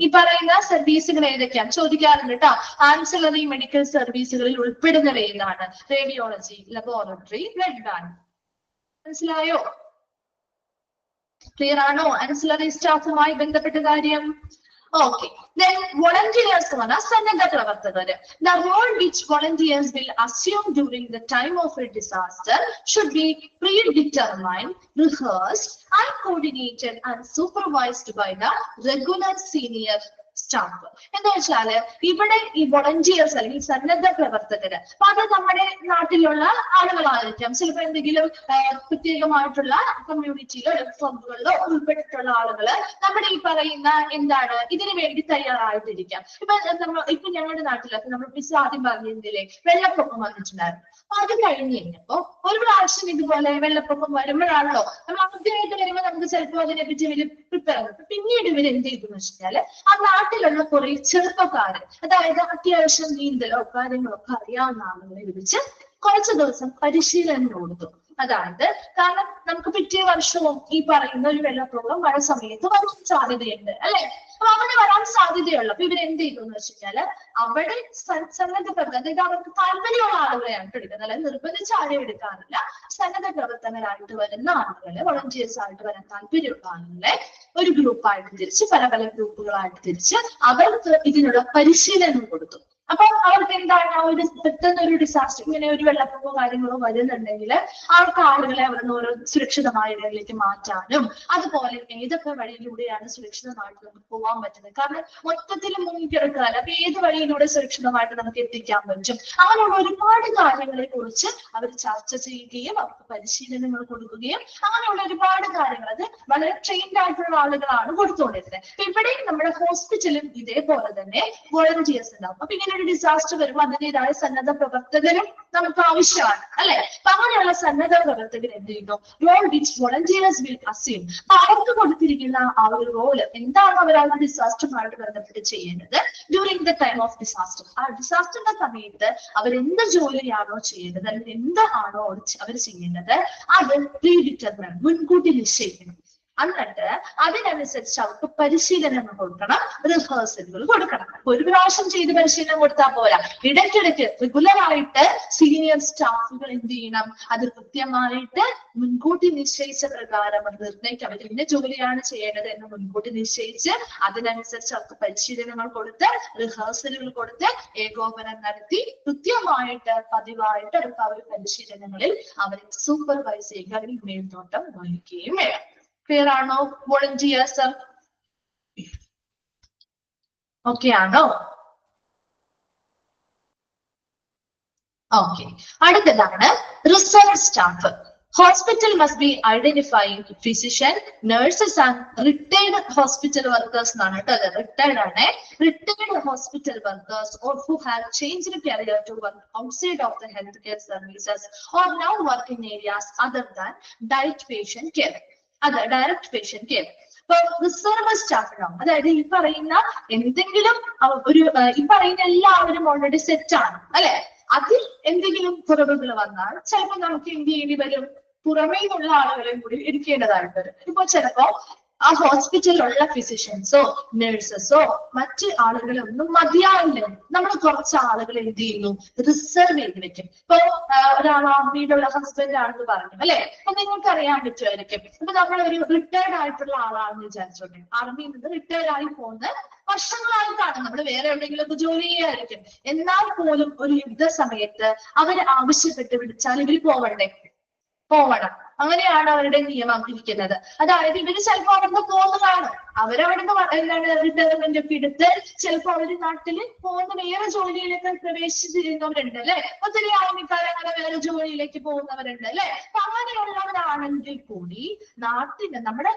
S1: ഈ പറയുന്ന സർവീസുകൾ ഏതൊക്കെയാണ് ചോദിക്കാറുണ്ട് കേട്ടോ. ആൻസിലറി മെഡിക്കൽ സർവീസുകളിൽ ഉൾപ്പെടുന്നവ ഏതാണ്? Radiology, laboratory, blood bank. മനസ്സിലായോ? ക്ലിയർ ആണോ ആൻസിലറി സ്റ്റാഫുമായി ബന്ധപ്പെട്ട കാര്യം? Okay, then volunteers are സന്നദ്ധ പ്രവർത്തകർ. The role which volunteers will assume during the time of a disaster should be predetermined, rehearsed, and coordinated and supervised by the regular senior staff. എന്താ വെച്ചാല് ഇവിടെ ഈ വോളണ്ടിയേഴ്സ് അല്ലെങ്കിൽ സന്നദ്ധ പ്രവർത്തകര്, അപ്പൊ അത് നമ്മുടെ നാട്ടിലുള്ള ആളുകളായിരിക്കാം. ചിലപ്പോൾ എന്തെങ്കിലും പ്രത്യേകമായിട്ടുള്ള കമ്മ്യൂണിറ്റിയിലോ ഫണ്ടുകളിലോ ഉൾപ്പെട്ടിട്ടുള്ള ആളുകള് നമ്മുടെ ഈ പറയുന്ന എന്താണ് ഇതിനു വേണ്ടി തയ്യാറായിട്ടിരിക്കാം. ഇപ്പൊ ഞങ്ങളുടെ നാട്ടിലൊക്കെ നമ്മൾ ആദ്യം പറഞ്ഞിരുന്നില്ലേ, വെള്ളപ്പൊക്കം വന്നിട്ടുണ്ടായിരുന്നു. അപ്പൊ അത് കഴിഞ്ഞ് കഴിഞ്ഞപ്പോ ഒരു പ്രാവശ്യം ഇതുപോലെ വെള്ളപ്പൊക്കം വരുമ്പോഴാണല്ലോ നമ്മൾ ആദ്യമായിട്ട് വരുമ്പോൾ നമുക്ക് ചിലപ്പോൾ അതിനെപ്പറ്റി വലിയ പ്രിപ്പയർ ആകും. പിന്നീട് ഇവർ എന്ത് ചെയ്തു എന്ന് വെച്ചാല് ആ നാട്ടിലുള്ള കുറെ ചെറുപ്പക്കാര്, അതായത് അത്യാവശ്യം നീന്തലോ കാര്യങ്ങളോ ഒക്കെ അറിയാവുന്ന ആളുകളെ വിളിച്ച് കുറച്ചു ദിവസം പരിശീലനം കൊടുത്തു. അതായത് കാരണം നമുക്ക് പിറ്റേ വർഷവും ഈ പറയുന്ന ഒരു വെള്ളപ്പൊക്കം മഴ സമയത്ത് വരാൻ സാധ്യതയുണ്ട് അല്ലെ. അപ്പൊ അവിടെ വരാൻ സാധ്യതയുള്ള അപ്പൊ ഇവരെന്ത് ചെയ്തു എന്ന് വെച്ചാല് അവിടെ സന്നദ്ധ പ്രവർത്തകർ, അതായത് അവർക്ക് താല്പര്യമുള്ള ആളുകളെയാണ് എടുക്കുന്നത്, അല്ലാതെ നിർബന്ധിച്ച് ആരെയും എടുക്കാറില്ല. സന്നദ്ധ പ്രവർത്തകരായിട്ട് വരുന്ന ആളുകളെ, വോളണ്ടിയേഴ്സ് ആയിട്ട് വരാൻ താല്പര്യമുള്ള ആളുകളെ ഒരു ഗ്രൂപ്പായിട്ട് തിരിച്ച്, പല പല ഗ്രൂപ്പുകളായിട്ട് തിരിച്ച് അവർക്ക് ഇതിനുള്ള പരിശീലനം കൊടുത്തു. അപ്പൊ അവർക്ക് എന്താണ്, ആ ഒരു പെട്ടെന്ന് ഒരു ഡിസാസ്റ്റർ, ഇങ്ങനെ ഒരു വെള്ളപ്പൊക്കമോ കാര്യങ്ങളോ വരുന്നുണ്ടെങ്കിൽ അവർക്ക് ആളുകളെ അവിടെ ഓരോ സുരക്ഷിതമായ ഇടങ്ങളിലേക്ക് മാറ്റാനും, അതുപോലെ ഏതൊക്കെ വഴിയിലൂടെയാണ് സുരക്ഷിതമായിട്ട് നമുക്ക് പോകാൻ പറ്റുന്നത്, കാരണം മൊത്തത്തിൽ മുൻകിടക്കാൻ, അപ്പൊ ഏത് വഴിയിലൂടെ സുരക്ഷിതമായിട്ട് നമുക്ക് എത്തിക്കാൻ പറ്റും, അങ്ങനെയുള്ള ഒരുപാട് കാര്യങ്ങളെ കുറിച്ച് അവർ ചർച്ച ചെയ്യുകയും അവർക്ക് പരിശീലനങ്ങൾ കൊടുക്കുകയും അങ്ങനെയുള്ള ഒരുപാട് കാര്യങ്ങൾ അത് വളരെ ട്രെയിൻഡ് ആയിട്ടുള്ള ആളുകളാണ് കൊടുത്തുകൊണ്ടിരുന്നത്. അപ്പൊ ഇവിടെ നമ്മുടെ ഹോസ്പിറ്റലും ഇതേപോലെ തന്നെ വോളണ്ടിയേഴ്സ് ഉണ്ടാവും. അപ്പൊ ഇങ്ങനെ ഒരു ഡിസാസ്റ്റർ വരുമ്പോൾ അതിൻ്റെതായ സന്നദ്ധ പ്രവർത്തകരും നമുക്ക് ആവശ്യമാണ് അല്ലെ. അപ്പൊ അങ്ങനെയുള്ള സന്നദ്ധ പ്രവർത്തകർ എന്ത് ചെയ്യുന്നു, role which volunteers will assume. അപ്പൊ അവർക്ക് കൊടുത്തിരിക്കുന്ന ആ ഒരു റോള് എന്താണ് അവർ ആ ഡിസാസ്റ്ററുമായിട്ട് ബന്ധപ്പെട്ട് ചെയ്യേണ്ടത് during the time of disaster. ആ ഡിസാസ്റ്ററിന്റെ സമയത്ത് അവരെന്ത് ജോലിയാണോ ചെയ്യേണ്ടത്, അല്ലെങ്കിൽ എന്താണോ അവർ ചെയ്യേണ്ടത്, അത് പ്രീ ഡിറ്റർമിൻഡ്, മുൻകൂട്ടി നിശ്ചയിക്കണം. എന്നിട്ട് അതിനനുസരിച്ച് അവർക്ക് പരിശീലനം കൊടുക്കണം, റിഹേഴ്സലുകൾ കൊടുക്കണം. ഒരു പ്രാവശ്യം ചെയ്ത് പരിശീലനം കൊടുത്താൽ പോരാ, ഇടയ്ക്കിടയ്ക്ക് റെഗുലർ ആയിട്ട് സീനിയർ സ്റ്റാഫുകൾ എന്ത് ചെയ്യണം, അത് കൃത്യമായിട്ട് മുൻകൂട്ടി നിശ്ചയിച്ച പ്രകാരം അത് നിർണ്ണയിക്കാം. അവർ ഇന്ന ജോലിയാണ് ചെയ്യേണ്ടത് എന്ന് മുൻകൂട്ടി നിശ്ചയിച്ച് അതിനനുസരിച്ച് അവർക്ക് പരിശീലനങ്ങൾ കൊടുത്ത്, റിഹേഴ്സലുകൾ കൊടുത്ത്, ഏകോപനം നടത്തി കൃത്യമായിട്ട് പതിവായിട്ട് അവർക്ക് ആ ഒരു പരിശീലനങ്ങളിൽ അവരെ സൂപ്പർവൈസ് ചെയ്യുക, അല്ലെങ്കിൽ മേൽനോട്ടം വഹിക്കുകയും വേണം. ക്ലിയർ ആണോ വോളണ്ടിയേഴ്സ്? ഓക്കെ ആണോ? ഓക്കെ, അടുത്തതാണ് reserve staff. Hospital must be identifying physician, nurses and retired hospital workers. Retired hospital workers or who have changed career to work outside of the healthcare services or now work in areas other than direct patient care. Direct patient care. ഇപ്പൊ റിസർവ് സ്റ്റാഫ് ഉണ്ടാവും, അതായത് ഈ പറയുന്ന എന്തെങ്കിലും ഒരു ഈ പറയുന്ന എല്ലാവരും ഓൾറെഡി സെറ്റ് ആണ് അല്ലെ. അതിൽ എന്തെങ്കിലും കുറവുകൾ വന്നാൽ ചിലപ്പോൾ നമുക്ക് എന്ത് ചെയ്യേണ്ടി വരും, പുറമേ നിന്നുള്ള ആളുകളെയും കൂടി എടുക്കേണ്ടതായിട്ട് വരും. ഇപ്പൊ ചിലപ്പോ ആ ഹോസ്പിറ്റലിലുള്ള ഫിസിഷ്യൻസോ നഴ്സസോ മറ്റ് ആളുകളൊന്നും മതിയാവില്ല. നമ്മൾ കുറച്ച് ആളുകൾ എന്ത് ചെയ്യുന്നു, റിസർവ് ചെയ്ത് വെക്കും. ഇപ്പൊ ഒരാൾ ആർമിയിലുള്ള ഹസ്ബൻഡ് ആണെന്ന് പറഞ്ഞു അല്ലെ, അപ്പൊ നിങ്ങൾക്ക് അറിയാൻ പറ്റുമായിരിക്കും. ഇപ്പൊ നമ്മൾ ഒരു റിട്ടയർഡ് ആയിട്ടുള്ള ആളാണെന്ന് വിചാരിച്ചോട്ടെ, ആർമിയിൽ നിന്ന് റിട്ടയർഡ് ആയി പോകുന്ന വർഷങ്ങളായിട്ടാണ്, നമ്മൾ വേറെ എവിടെയെങ്കിലും ഒക്കെ ജോലി ചെയ്യായിരിക്കും. എന്നാൽ പോലും ഒരു യുദ്ധ സമയത്ത് അവർ ആവശ്യപ്പെട്ട് വിളിച്ചാൽ ഇവർ പോവണം. അങ്ങനെയാണ് അവരുടെ നിയമം ഇരിക്കുന്നത്. അതായത് ഇവര് ചിലപ്പോൾ അവിടുന്ന് പോകുന്നതാണ്, അവരവിടുന്ന് എന്താണ് റിട്ടയർമെന്റ് ഒക്കെ എടുത്ത് ചിലപ്പോൾ അവര് നാട്ടില് പോകുന്ന വേറെ ജോലിയിലേക്ക് പ്രവേശിച്ചിരുന്നവരുണ്ട് അല്ലെ. ഒത്തിരി ആർമിക്കാർ അങ്ങനെ വേറെ ജോലിയിലേക്ക് പോകുന്നവരുണ്ട് അല്ലെ. അപ്പൊ അങ്ങനെയുള്ളവരാണെങ്കിൽ കൂടി നാട്ടിന് നമ്മുടെ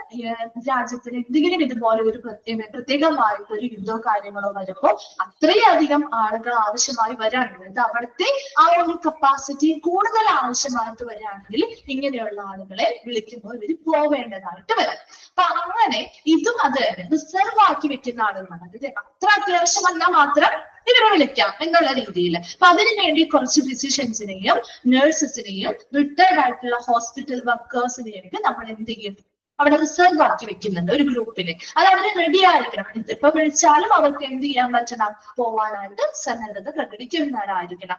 S1: രാജ്യത്തിന് എന്തെങ്കിലും ഇതുപോലെ ഒരു പ്രത്യേകമായിട്ട് ഒരു യുദ്ധമോ കാര്യങ്ങളോ വരുമ്പോൾ അത്രയധികം ആളുകൾ ആവശ്യമായി വരാണെങ്കിൽ, അവിടുത്തെ ആ ഒരു കപ്പാസിറ്റി കൂടുതൽ ആവശ്യമായിട്ട് വരികയാണെങ്കിൽ ഇങ്ങനെയുള്ള ആളുകളെ വിളിക്കുമ്പോൾ ഇവർ പോവേണ്ടതായിട്ട് വരും. അപ്പൊ അങ്ങനെ ഇതും അത് റിസർവ് ആക്കി വെക്കുന്ന ആളുകളാണ്. അത് അത്ര അത്യാവശ്യമല്ല മാത്രം ഇവരെ വിളിക്കാം എന്നുള്ള രീതിയിൽ. അപ്പൊ അതിനു വേണ്ടി കുറച്ച് ഫിസിഷ്യൻസിനെയും നഴ്സസിനെയും റിട്ടയർഡ് ആയിട്ടുള്ള ഹോസ്പിറ്റൽ വർക്കേഴ്സിനെയൊക്കെ നമ്മൾ എന്ത് ചെയ്യും, അവിടെ റിസർവ് ആക്കി വെക്കുന്നുണ്ട് ഒരു ഗ്രൂപ്പിന്. അത് അവര് റെഡി ആയിരിക്കണം. ഇപ്പൊ വിളിച്ചാലും അവർക്ക് എന്ത് ചെയ്യാൻ പറ്റണം, പോവാനായിട്ട് സന്നദ്ധത പ്രകടിക്കുന്നവരായിരിക്കണം.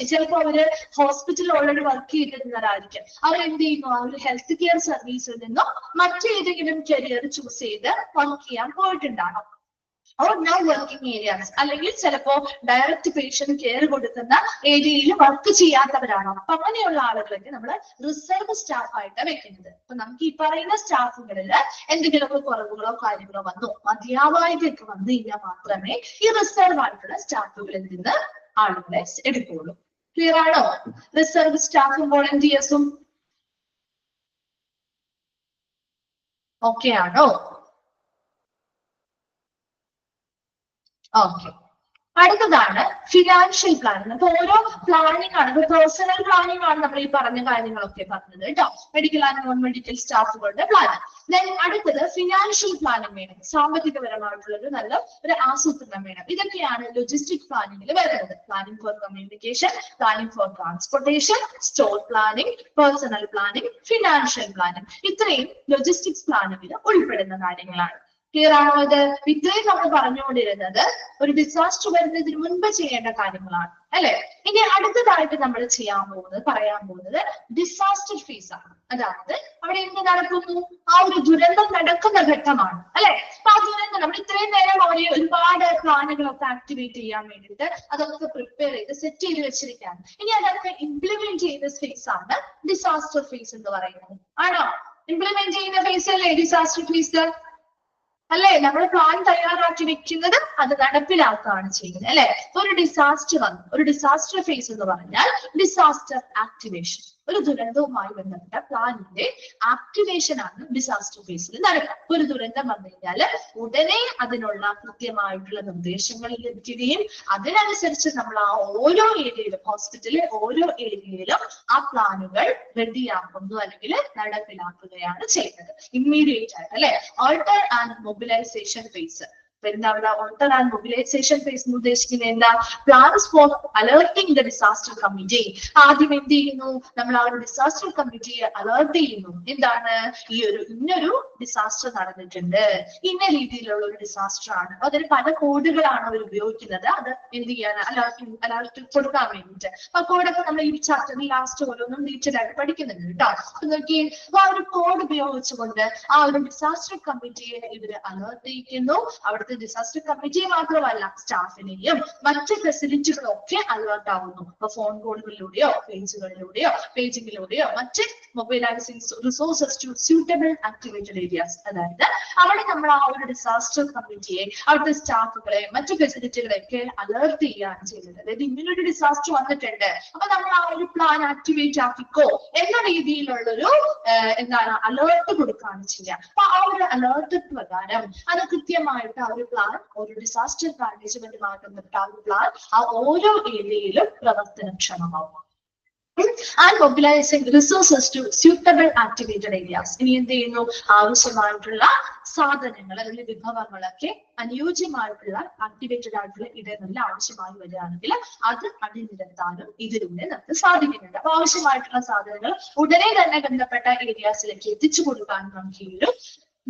S1: ചിലപ്പോ അവര് ഹോസ്പിറ്റലിൽ ഓൾറെഡി വർക്ക് ചെയ്തിരുന്നവരായിരിക്കും. അവർ എന്ത് ചെയ്യുന്നു, അവർ ഹെൽത്ത് കെയർ സർവീസിൽ നിന്നും മറ്റേതെങ്കിലും കരിയർ ചൂസ് ചെയ്ത് വർക്ക് ചെയ്യാൻ പോയിട്ടുണ്ടാകും. or now working areas, അല്ലെങ്കിൽ ചിലപ്പോ ഡയറക്റ്റ് പേഷ്യന്റ് കെയർ കൊടുക്കുന്ന ഏരിയയിൽ വർക്ക് ചെയ്യാത്തവരാണോ, അപ്പൊ അങ്ങനെയുള്ള ആളുകളൊക്കെ നമ്മൾ റിസർവ് സ്റ്റാഫ് ആയിട്ട് വെക്കുന്നത്. അപ്പൊ നമുക്ക് ഈ പറയുന്ന സ്റ്റാഫുകളിൽ എന്തെങ്കിലുമൊക്കെ കുറവുകളോ കാര്യങ്ങളോ വന്നു മതിയാവായിട്ടൊക്കെ വന്നു കഴിഞ്ഞാൽ മാത്രമേ ഈ റിസർവ് ആയിട്ടുള്ള സ്റ്റാഫുകളിൽ നിന്ന് ആളുകളെ എടുക്കുള്ളൂ. ക്ലിയർ ആണോ? റിസർവ് സ്റ്റാഫും വോളണ്ടിയേഴ്സും ഓക്കെ ആണോ? ഓക്കെ. അടുത്തതാണ് ഫിനാൻഷ്യൽ പ്ലാനിങ്. അപ്പൊ ഓരോ പ്ലാനിങ് ആണ്, പേഴ്സണൽ പ്ലാനിങ് ആണ് നമ്മൾ ഈ പറഞ്ഞ കാര്യങ്ങളൊക്കെ പറഞ്ഞത് കേട്ടോ, മെഡിക്കൽ ആൻഡ് നോൺ മെഡിക്കൽ സ്റ്റാഫുകളുടെ പ്ലാൻ. ദെൻ അടുത്തത് ഫിനാൻഷ്യൽ പ്ലാനിങ് വേണം, സാമ്പത്തികപരമായിട്ടുള്ള നല്ല ഒരു ആസൂത്രണം വേണം. ഇതൊക്കെയാണ് ലോജിസ്റ്റിക് പ്ലാനിങ്ങിൽ വരുന്നത്. Planning four communication, planning four transportation, store planning, personal planning, financial planning, ഇത്രയും ലോജിസ്റ്റിക്സ് പ്ലാനിങ്ങിൽ ഉൾപ്പെടുന്ന കാര്യങ്ങളാണ്. ക്ലിയർ ആണോ? ഇത് ഇത്രയും നമ്മൾ പറഞ്ഞുകൊണ്ടിരുന്നത് ഒരു ഡിസാസ്റ്റർ വരുന്നതിന് മുൻപ് ചെയ്യേണ്ട കാര്യങ്ങളാണ് അല്ലെ. ഇനി അടുത്തതായിട്ട് നമ്മൾ പറയാൻ പോകുന്നത് ഡിസാസ്റ്റർ ഫേസ് ആണ്. അതായത് അവിടെ എന്ത് നടക്കുന്നു, ആ ഒരു ദുരന്തം നടക്കുന്ന ഘട്ടമാണ് അല്ലെ. അപ്പൊ ആ ദുരന്തം നമ്മൾ ഇത്രയും നേരം ഒരുപാട് പ്ലാനുകളൊക്കെ ആക്ടിവേറ്റ് ചെയ്യാൻ വേണ്ടിയിട്ട് അതൊക്കെ പ്രിപ്പയർ ചെയ്ത് സെറ്റ് ചെയ്ത് വെച്ചിരിക്കുകയാണ്. ഇനി അതൊക്കെ ഇംപ്ലിമെന്റ് ചെയ്യുന്ന ഫേസ് ആണ് ഡിസാസ്റ്റർ ഫേസ് എന്ന് പറയുന്നത്. ആണോ? ഇംപ്ലിമെന്റ് ചെയ്യുന്ന ഫേസ് അല്ലേ ഡിസാസ്റ്റർ ഫേസ് അല്ലെ. നമ്മൾ പ്ലാൻ തയ്യാറാക്കി വെക്കുന്നത് അത് നടപ്പിലാക്കുകയാണ് ചെയ്യുന്നത് അല്ലെ. ഒരു ഡിസാസ്റ്റർ വന്നു, ഒരു ഡിസാസ്റ്റർ ഫേസ് എന്ന് പറഞ്ഞാൽ ഡിസാസ്റ്റർ ആക്ടിവേഷൻ, ഒരു ദുരന്തവുമായി ബന്ധപ്പെട്ട പ്ലാനിന്റെ ആക്ടിവേഷൻ ആണ് ഡിസാസ്റ്റർ ഫേസിൽ നടക്കുക. ഒരു ദുരന്തം വന്നു കഴിഞ്ഞാൽ ഉടനെ അതിനുള്ള കൃത്യമായിട്ടുള്ള നിർദ്ദേശങ്ങൾ ലഭിക്കുകയും അതിനനുസരിച്ച് നമ്മൾ ആ ഓരോ ഏരിയയിലും, ഹോസ്പിറ്റലിലെ ഓരോ ഏരിയയിലും ആ പ്ലാനുകൾ റെഡിയാക്കുന്നു അല്ലെങ്കിൽ നടപ്പിലാക്കുകയാണ് ചെയ്യുന്നത് ഇമ്മീഡിയറ്റ് ആയിട്ട് അല്ലെ. Alert and mobilisation phase. എന്താണ് ഓൾട്ടർ ആൻഡ് മൊബിലൈസേഷൻ ഫേസ് എന്ന് ഉദ്ദേശിക്കുന്നത്? എന്താ? Plans for alerting the disaster committee. ആദ്യം എന്ത് ചെയ്യുന്നു, നമ്മൾ ആ ഒരു ഡിസാസ്റ്റർ കമ്മിറ്റിയെ അലേർട്ട് ചെയ്യുന്നു. എന്താണ്, ഇന്നൊരു ഡിസാസ്റ്റർ നടന്നിട്ടുണ്ട്, ഇന്ന രീതിയിലുള്ള ഒരു ഡിസാസ്റ്റർ ആണ്. അതിന് പല കോഡുകളാണ് അവർ ഉപയോഗിക്കുന്നത്. അത് എന്ത് ചെയ്യാൻ, അലേർട്ട് കൊടുക്കാൻ വേണ്ടിയിട്ട്. ആ കോഡൊക്കെ നമ്മൾ ഈ ചാപ്റ്ററിൽ ലാസ്റ്റ് ഓരോന്നും ഡീറ്റെയിൽ ആയിട്ട് പഠിക്കുന്നുണ്ട് കേട്ടോ. അപ്പൊ നോക്കി, ആ ഒരു കോഡ് ഉപയോഗിച്ചുകൊണ്ട് ആ ഒരു ഡിസാസ്റ്റർ കമ്മിറ്റിയെ ഇവര് അലേർട്ട് ചെയ്യിക്കുന്നു. അവിടുത്തെ ഡിസാസ്റ്റർ കമ്മിറ്റി മാത്രമല്ല, സ്റ്റാഫിനെയും മറ്റ് ഫെസിലിറ്റികളും ഒക്കെ അലേർട്ട് ആവുന്നു. അപ്പൊ ഫോൺ കോളുകളിലൂടെയോ പേജിങ്ങിലൂടെയോ മറ്റ് mobilising resources to suitable activated areas. അതായത് അവിടെ നമ്മൾ ആ ഒരു ഡിസാസ്റ്റർ കമ്മിറ്റിയെ, അവിടുത്തെ സ്റ്റാഫുകളെ, മറ്റു ഫെസിലിറ്റികളെ ഒക്കെ അലേർട്ട് ചെയ്യുകയാണ് ചെയ്യുന്നത്. അതായത് ഇങ്ങനൊരു ഡിസാസ്റ്റർ വന്നിട്ടുണ്ട്, അപ്പൊ നമ്മൾ ആ ഒരു പ്ലാൻ ആക്ടിവേറ്റ് ആക്കിക്കോ എന്ന രീതിയിലുള്ളൊരു എന്താണ് അലേർട്ട് കൊടുക്കുകയാണ് ചെയ്യുക. അപ്പൊ ആ ഒരു അലേർട്ട് പ്രകാരം അത് കൃത്യമായിട്ട് ആ ഒരു പ്ലാൻ, ഒരു ഡിസാസ്റ്റർ മാനേജ്മെന്റുമായി ബന്ധപ്പെട്ട ആ ഒരു പ്ലാൻ ആ ഓരോ ഏരിയയിലും പ്രവർത്തനക്ഷമമാവും. And mobilising resources to suitable activated areas. ഇനി എന്ത് ചെയ്യുന്നു, ആവശ്യമായിട്ടുള്ള സാധനങ്ങൾ അല്ലെങ്കിൽ വിഭവങ്ങളൊക്കെ അനുയോജ്യമായിട്ടുള്ള ആക്ടിവേറ്റഡ് ആയിട്ടുള്ള ഇടങ്ങളിൽ ആവശ്യമായി വരികയാണെങ്കിൽ അത് അണിനിരത്താനും ഇതിലൂടെ നമുക്ക് സാധിക്കുന്നുണ്ട്. അപ്പൊ ആവശ്യമായിട്ടുള്ള സാധനങ്ങൾ ഉടനെ തന്നെ ബന്ധപ്പെട്ട ഏരിയാസിലേക്ക് എത്തിച്ചു കൊടുക്കാനും നമുക്ക് ഈ ഒരു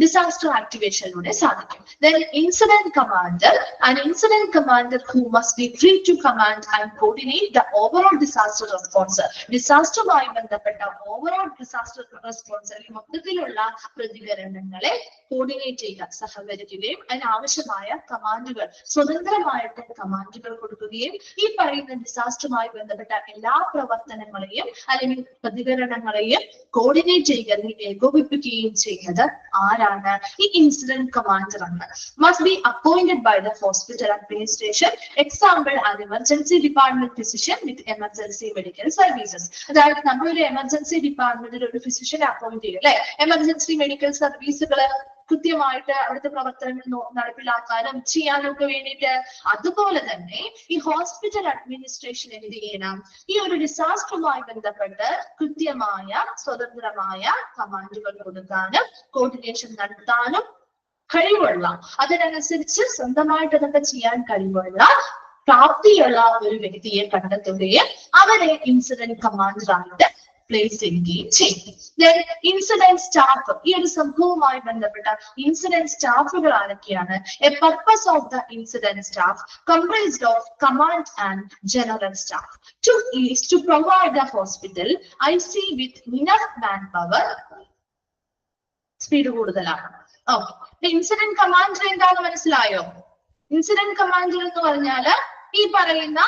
S1: disaster activation സാധിക്കും. Then incident commander, an incident commander who must be free to command and coordinate the overall disaster response. ഡിസാസ്റ്ററുമായി ബന്ധപ്പെട്ട ഓവറോൾ ഡിസാസ്റ്റർ റെസ്പോൺസ് മൊത്തത്തിലുള്ള പ്രതികരണങ്ങളെ കോർഡിനേറ്റ് ചെയ്യുക, സഹകരിക്കുകയും അതിനാവശ്യമായ കമാൻഡുകൾ സ്വതന്ത്രമായിട്ട് കമാൻഡുകൾ കൊടുക്കുകയും ഈ പറയുന്ന ഡിസാസ്റ്ററുമായി ബന്ധപ്പെട്ട എല്ലാ പ്രവർത്തനങ്ങളെയും അല്ലെങ്കിൽ പ്രതികരണങ്ങളെയും കോർഡിനേറ്റ് ചെയ്യുകയും ഏകോപിപ്പിക്കുകയും ചെയ്യുന്നത് ആരാണ്? ഈ ഇൻസിഡന്റ് കമാൻഡർ ആണ്. Must be appointed by the hospital administration. Example an emergency department physician with emergency medical services. അതായത് നമ്മളൊരു എമർജൻസി ഡിപ്പാർട്ട്മെന്റിൽ ഒരു ഫിസിഷ്യനെ അപ്പോയിന്റ് ചെയ്യും അല്ലെ, എമർജൻസി മെഡിക്കൽ സർവീസുകൾ കൃത്യമായിട്ട് അവിടുത്തെ പ്രവർത്തനങ്ങൾ നടപ്പിലാക്കാനും ചെയ്യാനും ഒക്കെ വേണ്ടിയിട്ട്. അതുപോലെ തന്നെ ഈ ഹോസ്പിറ്റൽ അഡ്മിനിസ്ട്രേഷൻ എന്ത് ചെയ്യണം? ഈ ഒരു ഡിസാസ്റ്ററുമായി ബന്ധപ്പെട്ട് കൃത്യമായ സ്വതന്ത്രമായ കമാൻഡുകൾ കൊടുക്കാനും കോർഡിനേഷൻ നടത്താനും കഴിവുള്ള, അതിനനുസരിച്ച് സ്വന്തമായിട്ട് അതൊക്കെ ചെയ്യാൻ കഴിവുള്ള പ്രാപ്തിയുള്ള ഒരു വ്യക്തിയെ കണ്ടെത്തുകയും അവരെ ഇൻസിഡന്റ് കമാൻഡറായിട്ട് പ്ലേസ് ചെയ്യുകയും ചെയ്യും. ഇൻസിഡന്റ് സ്റ്റാഫ്, ഈ ഒരു സംഭവവുമായി ബന്ധപ്പെട്ട ഇൻസിഡന്റ് സ്റ്റാഫുകൾ ആരൊക്കെയാണ്? A purpose of the incident staff comprised of command and general staff is to provide the hospital IC with enough manpower. Speed കൂടുതലാണ്. ഓക്കെ, ഇൻസിഡന്റ് കമാൻഡർ എന്താണെന്ന് മനസ്സിലായോ? ഇൻസിഡന്റ് കമാൻഡർ എന്ന് പറഞ്ഞാല് ഈ പറയുന്ന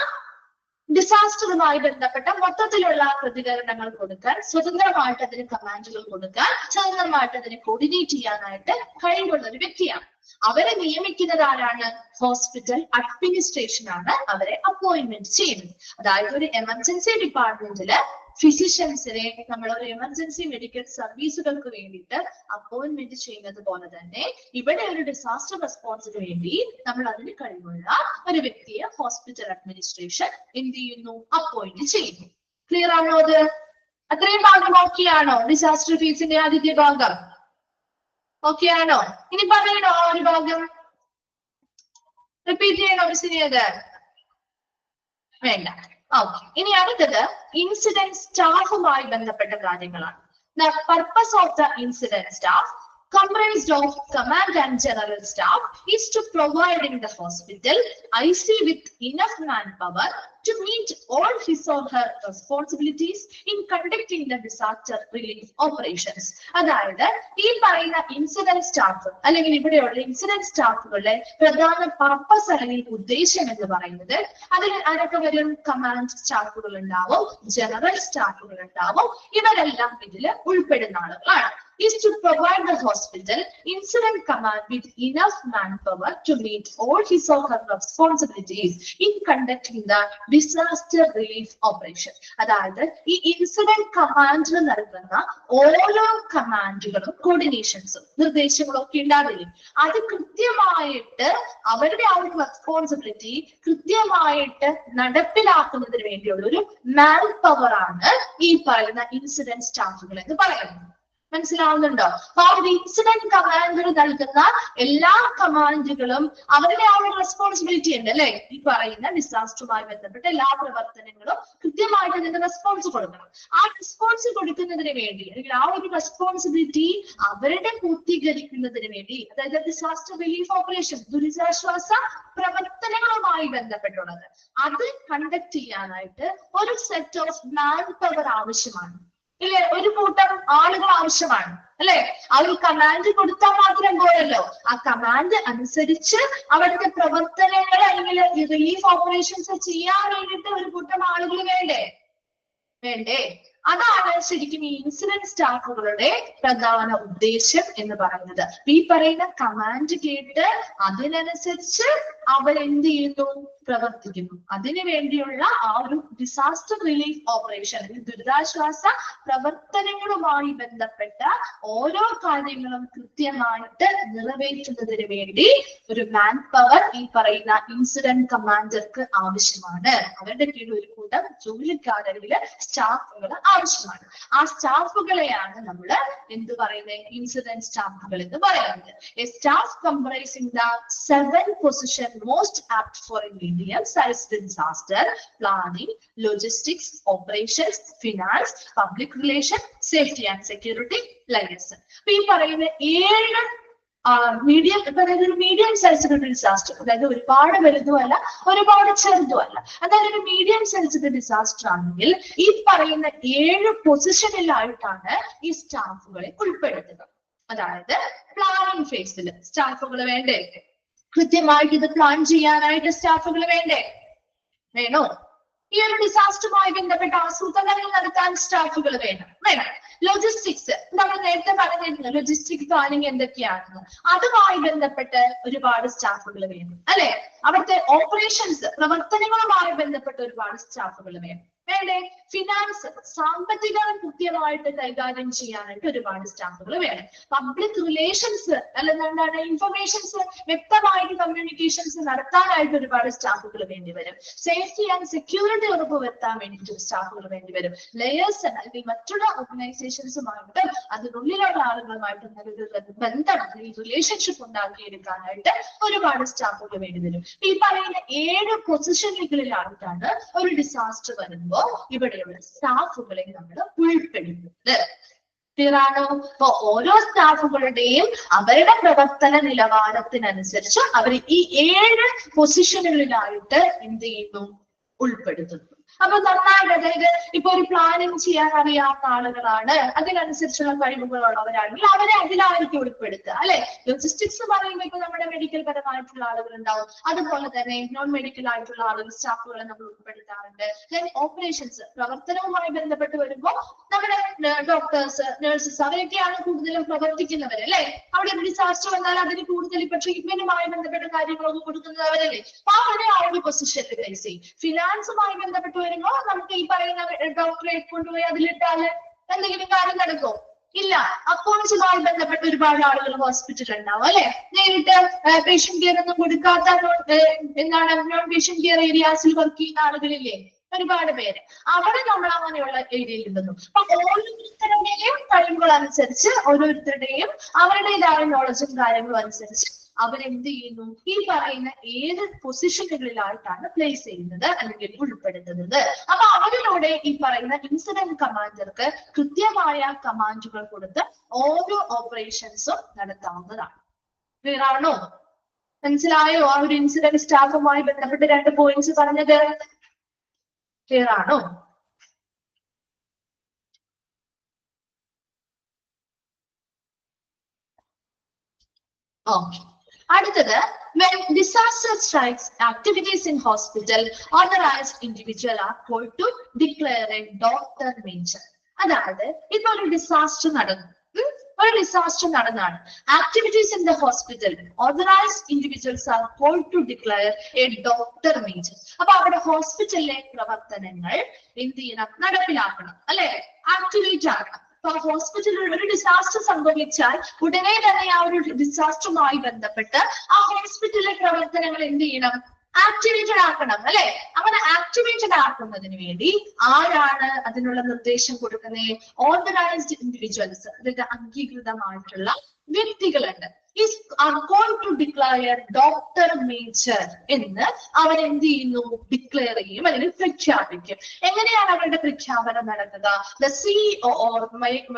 S1: ഡിസാസ്റ്ററുമായി ബന്ധപ്പെട്ട മൊത്തത്തിലുള്ള പ്രതികരണങ്ങൾ കൊടുക്കാൻ, സ്വതന്ത്രമായിട്ട് അതിന് കമാൻഡുകൾ കൊടുക്കാൻ, സ്വതന്ത്രമായിട്ട് അതിനെ കോർഡിനേറ്റ് ചെയ്യാനായിട്ട് കഴിവുള്ള ഒരു വ്യക്തിയാണ്. അവരെ നിയമിക്കുന്നത് ആരാണ്? ഹോസ്പിറ്റൽ അഡ്മിനിസ്ട്രേഷൻ ആണ് അവരെ അപ്പോയിന്റ്മെന്റ് ചെയ്യുന്നത്. അതായത് ഒരു എമർജൻസി ഡിപ്പാർട്ട്മെന്റില് ഫിസിഷ്യൻസിനെ നമ്മൾ ഒരു എമർജൻസി മെഡിക്കൽ സർവീസുകൾക്ക് വേണ്ടിയിട്ട് അപ്പോയിന്റ്മെന്റ് ചെയ്യുന്നത് പോലെ തന്നെ ഇവിടെ ഒരു ഡിസാസ്റ്റർ റെസ്പോൺസിന് വേണ്ടി നമ്മൾ അതിന് കഴിവുള്ള ഒരു വ്യക്തിയെ ഹോസ്പിറ്റൽ അഡ്മിനിസ്ട്രേഷൻ എന്ത് ചെയ്യുന്നു? അപ്പോയിന്റ് ചെയ്യുന്നു. ക്ലിയർ ആണോ? അത് അത്രയും ഭാഗം ഓക്കെ ആണോ? ഡിസാസ്റ്റർ ഫീസിന്റെ ആദ്യത്തെ ഭാഗം ഓക്കെ ആണോ? ഇനി പറയണോ ഒരു ഭാഗം? റിപ്പീറ്റ് ചെയ്യണോ മിസ്സിനിയത്? വേണ്ട. ഓക്കെ, ഇനി അടുത്തത് ഇൻസിഡന്റ് സ്റ്റാഫുമായി ബന്ധപ്പെട്ട കാര്യങ്ങളാണ്. The purpose of the incident staff comprised of command and general staff is to providing the hospital IC with enough manpower to meet all his or her responsibilities in conducting the disaster relief operations. അതായത് ഈ പറയുന്ന ഇൻസിഡന്റ് സ്റ്റാഫ് അല്ലെങ്കിൽ ഇവിടെയുള്ള ഇൻസിഡന്റ് സ്റ്റാഫുകളുടെ പ്രധാന പർപ്പസ് അല്ലെങ്കിൽ ഉദ്ദേശം എന്ന് പറയുന്നത്, അതിൽ ആരൊക്കെ വരും? കമാൻഡ് സ്റ്റാഫുകൾ ഉണ്ടാവും, ജനറൽ സ്റ്റാഫുകൾ ഉണ്ടാവും, ഇവരെല്ലാം ഇതിൽ ഉൾപ്പെടുന്ന ആളുകളാണ്. Is to provide the hospital incident command with enough manpower to meet all his or her responsibilities in conducting the disaster relief operation. അതായത് ഈ ഇൻസിഡന്റ് കമാൻഡിന് നൽകുന്ന ഓരോ കമാൻഡുകളും കോർഡിനേഷൻസും നിർദ്ദേശങ്ങളും ഒക്കെ ഉണ്ടാവില്ലേ, അത് കൃത്യമായിട്ട് അവരുടെ ആ ഒരു റെസ്പോൺസിബിലിറ്റി കൃത്യമായിട്ട് നടപ്പിലാക്കുന്നതിന് വേണ്ടിയുള്ള ഒരു മാൻ പവർ ആണ് ഈ പറയുന്ന ഇൻസിഡന്റ് സ്റ്റാഫുകൾ എന്ന് പറയുന്നത്. മനസ്സിലാവുന്നുണ്ടോ? അപ്പൊ ആ ഒരു ഇൻസിഡന്റ് കമാൻഡർ നൽകുന്ന എല്ലാ കമാൻഡുകളും അവരുടെ ആ ഒരു റെസ്പോൺസിബിലിറ്റി ഉണ്ട് അല്ലെ. ഈ പറയുന്ന ഡിസാസ്റ്ററുമായി ബന്ധപ്പെട്ട എല്ലാ പ്രവർത്തനങ്ങളും കൃത്യമായിട്ട് അതിന്റെ റെസ്പോൺസ് കൊടുക്കണം. ആ റെസ്പോൺസ് കൊടുക്കുന്നതിന് വേണ്ടി അല്ലെങ്കിൽ ആ ഒരു റെസ്പോൺസിബിലിറ്റി അവരുടെ പൂർത്തീകരിക്കുന്നതിന് വേണ്ടി, അതായത് ഡിസാസ്റ്റർ റിലീഫ് ഓപ്പറേഷൻ ദുരിതാശ്വാസ പ്രവർത്തനങ്ങളുമായി ബന്ധപ്പെട്ടുള്ളത്, അത് കണ്ടക്ട് ചെയ്യാനായിട്ട് ഒരു സെറ്റ് ഓഫ് മാൻ പവർ ആവശ്യമാണ് ഇല്ലേ? ഒരു കൂട്ടം ആളുകൾ ആവശ്യമാണ് അല്ലെ? ആ ഒരു കമാൻഡ് കൊടുത്താൽ മാത്രം പോരല്ലോ, ആ കമാൻഡ് അനുസരിച്ച് അവിടുത്തെ പ്രവർത്തനങ്ങൾ അല്ലെങ്കിൽ റിലീഫ് ഓപ്പറേഷൻസ് ചെയ്യാൻ വേണ്ടിയിട്ട് ഒരു കൂട്ടം ആളുകൾ വേണ്ടേ? അതാണ് ശരിക്കും ഈ ഇൻസിഡന്റ് സ്റ്റാഫുകളുടെ പ്രധാന ഉദ്ദേശം എന്ന് പറയുന്നത്. ഈ പറയുന്ന കമാൻഡ് കേട്ട് അതിനനുസരിച്ച് അവരെന്ത് ചെയ്യുന്നു? പ്രവർത്തിക്കുന്നു. അതിനു വേണ്ടിയുള്ള ആ ഒരു ഡിസാസ്റ്റർ റിലീഫ് ഓപ്പറേഷൻ അല്ലെങ്കിൽ ദുരിതാശ്വാസ പ്രവർത്തനങ്ങളുമായി ബന്ധപ്പെട്ട ഓരോ കാര്യങ്ങളും കൃത്യമായിട്ട് നിറവേറ്റുന്നതിന് വേണ്ടി ഒരു മാൻ പവർ ഈ പറയുന്ന ഇൻസിഡന്റ് കമാൻഡർക്ക് ആവശ്യമാണ്. അവരുടെ കീഴിൽ ഒരു കൂട്ടം ജോലിക്കാരെങ്കിൽ സ്റ്റാഫുകൾ ആവശ്യമാണ്. ആ സ്റ്റാഫുകളെയാണ് നമ്മൾ എന്ത് പറയുന്നത്? ഇൻസിഡന്റ് സ്റ്റാഫുകൾ എന്ന് പറയുന്നത്. A staff comprising the 7 position most apt for a medium sized disaster planning, logistics, operations, finance, public relation, safety and security, liaison. ഈ പറയുന്ന 7 മീഡിയം ഒരു മീഡിയം സൈസ്ഡ് ഡിസാസ്റ്റർ, അതായത് ഒരുപാട് വലുതുമല്ല ഒരുപാട് ചെറുതുമല്ല, അതായത് ഒരു മീഡിയം സൈസ്ഡ് ഡിസാസ്റ്റർ ആണെങ്കിൽ ഈ പറയുന്ന 7 പൊസിഷനിലായിട്ടാണ് ഈ സ്റ്റാഫുകളെ ഉൾപ്പെടുത്തുക. അതായത് പ്ലാനിങ് ഫേസിൽ സ്റ്റാഫുകൾ വേണ്ടേ? കൃത്യമായിട്ട് ഇത് പ്ലാൻ ചെയ്യാനായിട്ട് സ്റ്റാഫുകൾ വേണ്ടേ? വേണോ? ഈ ഒരു ഡിസാസ്റ്ററുമായി ബന്ധപ്പെട്ട ആസൂത്രണങ്ങൾ നടത്താൻ സ്റ്റാഫുകൾ വേണം. ലോജിസ്റ്റിക്സ് നമ്മൾ നേരത്തെ പറഞ്ഞിരുന്നു, ലോജിസ്റ്റിക് പ്ലാനിങ് എന്തൊക്കെയാണെന്ന്. അതുമായി ബന്ധപ്പെട്ട് ഒരുപാട് സ്റ്റാഫുകൾ വേണം അല്ലെ? അവിടുത്തെ ഓപ്പറേഷൻസ് പ്രവർത്തനങ്ങളുമായി ബന്ധപ്പെട്ട ഒരുപാട് സ്റ്റാഫുകൾ വേണം. വേണ്ടേ? ഫിനാൻസ് സാമ്പത്തികം കൃത്യമായിട്ട് കൈകാര്യം ചെയ്യാനായിട്ട് ഒരുപാട് സ്റ്റാഫുകൾ വേണം. പബ്ലിക് റിലേഷൻസ് അല്ലെന്താണ് ഇൻഫർമേഷൻസ് വ്യക്തമായിട്ട് കമ്മ്യൂണിക്കേഷൻസ് നടത്താനായിട്ട് ഒരുപാട് സ്റ്റാഫുകൾ വേണ്ടി വരും. സേഫ്റ്റി ആൻഡ് സെക്യൂരിറ്റി ഉറപ്പുവരുത്താൻ വേണ്ടിയിട്ട് സ്റ്റാഫുകൾ വേണ്ടി വരും. ലെയേഴ്സ് അല്ലെങ്കിൽ മറ്റുള്ള ഓർഗനൈസേഷൻസുമായിട്ട് അതിനുള്ളിലുള്ള ആളുകളുമായിട്ട് ബന്ധം റിലേഷൻഷിപ്പ് ഉണ്ടാക്കിയെടുക്കാനായിട്ട് ഒരുപാട് സ്റ്റാഫുകൾ വേണ്ടി വരും. ഈ പറയുന്ന 7 പൊസിഷനുകളിലായിട്ടാണ് ഒരു ഡിസാസ്റ്റർ വരുമ്പോൾ ഇവിടെയുള്ള സ്റ്റാഫുകളെ നമ്മൾ ഉൾപ്പെടുത്തുന്നത്. ക്ലിയർ ആണോ? അപ്പൊ ഓരോ സ്റ്റാഫുകളുടെയും അവരുടെ പ്രവർത്തന നിലവാരത്തിനനുസരിച്ച് അവർ ഈ 7 പൊസിഷനുകളിലായിട്ട് എന്ത് ചെയ്യുന്നു? ഉൾപ്പെടുത്തുന്നു. അപ്പൊ നന്നായിട്ട്, അതായത് ഇപ്പൊ ഒരു പ്ലാനിങ് ചെയ്യാൻ അറിയാവുന്ന ആളുകളാണ്, അതിനനുസരിച്ചുള്ള കഴിവുകളുള്ളവരാണെങ്കിൽ അവരെ അതിലായിരിക്കും ഉൾപ്പെടുത്തുക അല്ലെ? ലോജിസ്റ്റിക്സ് പറയുമ്പോൾ ഇപ്പൊ നമ്മുടെ മെഡിക്കൽ പരമായിട്ടുള്ള ആളുകൾ ഉണ്ടാവും, അതുപോലെ തന്നെ നോൺ മെഡിക്കൽ ആയിട്ടുള്ള ആളുകൾ സ്റ്റാഫുകളെ നമ്മൾ ഉൾപ്പെടുത്താറുണ്ട്. ദെൻ ഓപ്പറേഷൻസ് പ്രവർത്തനവുമായി ബന്ധപ്പെട്ട് വരുമ്പോൾ നമ്മുടെ ഡോക്ടേഴ്സ്, നഴ്സസ് അവരൊക്കെയാണ് കൂടുതലും പ്രവർത്തിക്കുന്നവർ അല്ലെ? അവിടെ ഒരു ഡിസാസ്റ്റർ വന്നാൽ അതിന് കൂടുതൽ ഇപ്പൊ ട്രീറ്റ്മെന്റുമായി ബന്ധപ്പെട്ട കാര്യങ്ങളൊക്കെ കൊടുക്കുന്നവരല്ലേ? അപ്പൊ അവരെ ആ ഒരു പൊസിഷനിൽ പ്ലേസ് ചെയ്യും. ഫിനാൻസുമായി ബന്ധപ്പെട്ട് വരുമ്പോ നമുക്ക് ഈ പറയുന്ന ഡോക്ടറെ കൊണ്ടുപോയി അതിലിട്ടാല് എന്തെങ്കിലും കാര്യം നടക്കോ? ഇല്ല. അക്കൗണ്ട്സുമായി ബന്ധപ്പെട്ട് ഒരുപാട് ആളുകൾ ഹോസ്പിറ്റലിൽ ഉണ്ടാവും അല്ലെ? നേരിട്ട് പേഷ്യന്റ് കെയർ ഒന്നും കൊടുക്കാത്ത നോൺ പേഷ്യന്റ് കെയർ ഏരിയാസിൽ വർക്ക് ചെയ്യുന്ന ആളുകളില്ലേ? ഒരുപാട് പേര്. അവിടെ നമ്മൾ അങ്ങനെയുള്ള ഏരിയയിൽ ഇടുന്നു. അപ്പൊ ഓരോരുത്തരുടെയും കഴിവുകൾ അനുസരിച്ച്, ഓരോരുത്തരുടെയും അവരുടേതായ നോളജും കാര്യങ്ങളും അനുസരിച്ച് അവരെന്ത് ചെയ്യുന്നു? ഈ പറയുന്ന 7 പൊസിഷനുകളിലായിട്ടാണ് പ്ലേസ് ചെയ്യുന്നത് അല്ലെങ്കിൽ ഉൾപ്പെടുത്തുന്നത്. അപ്പൊ അവരിലൂടെ ഈ പറയുന്ന ഇൻസിഡന്റ് കമാൻഡർക്ക് കൃത്യമായ കമാൻഡുകൾ കൊടുത്ത് ഓരോ ഓപ്പറേഷൻസും നടത്താവുന്നതാണ്. ക്ലിയർ ആണോ? മനസ്സിലായോ? ആ ഒരു ഇൻസിഡന്റ് സ്റ്റാഫുമായി ബന്ധപ്പെട്ട് 2 പോയിന്റ്സ് പറഞ്ഞത് ക്ലിയർ ആണോ? ഓക്കെ. അടുത്തത്, when disaster strikes, activities in hospital, authorized individual are called to declare a doctor major. അതായത് ഇപ്പൊ ഒരു ഡിസാസ്റ്റർ നടന്നു, നടന്നാണ്. Activities in the hospital, authorised individuals are called to declare a doctor major. അപ്പൊ അവിടെ ഹോസ്പിറ്റലിലെ പ്രവർത്തനങ്ങൾ എന്ത് ചെയ്യണം? നടപ്പിലാക്കണം അല്ലെ? ആക്ടിവേറ്റ് ആക്കണം. ഹോസ്പിറ്റലിൽ ഒരു ഡിസാസ്റ്റർ സംഭവിച്ചാൽ ഉടനെ തന്നെ ആ ഒരു ഡിസാസ്റ്ററുമായി ബന്ധപ്പെട്ട് ആ ഹോസ്പിറ്റലിലെ പ്രവർത്തനങ്ങൾ എന്ത് ചെയ്യണം? ആക്ടിവേറ്റഡ് ആക്കണം അല്ലെ? അങ്ങനെ ആക്ടിവേറ്റഡ് ആക്കുന്നതിന് വേണ്ടി ആരാണ് അതിനുള്ള നിർദ്ദേശം കൊടുക്കുന്നത്? ഓതറൈസ്ഡ് ഇൻഡിവിജ്വൽസ്, അതായത് അംഗീകൃതമായിട്ടുള്ള വ്യക്തികളുണ്ട്. is are going to declare Dr. Major എന്ന് അവർ എന്ത് ചെയ്യുന്നു? ഡിക്ലെയർ ചെയ്യും അല്ലെങ്കിൽ പ്രഖ്യാപിക്കും. എങ്ങനെയാണ് അവരുടെ പ്രഖ്യാപനം നടക്കുക? The CEO or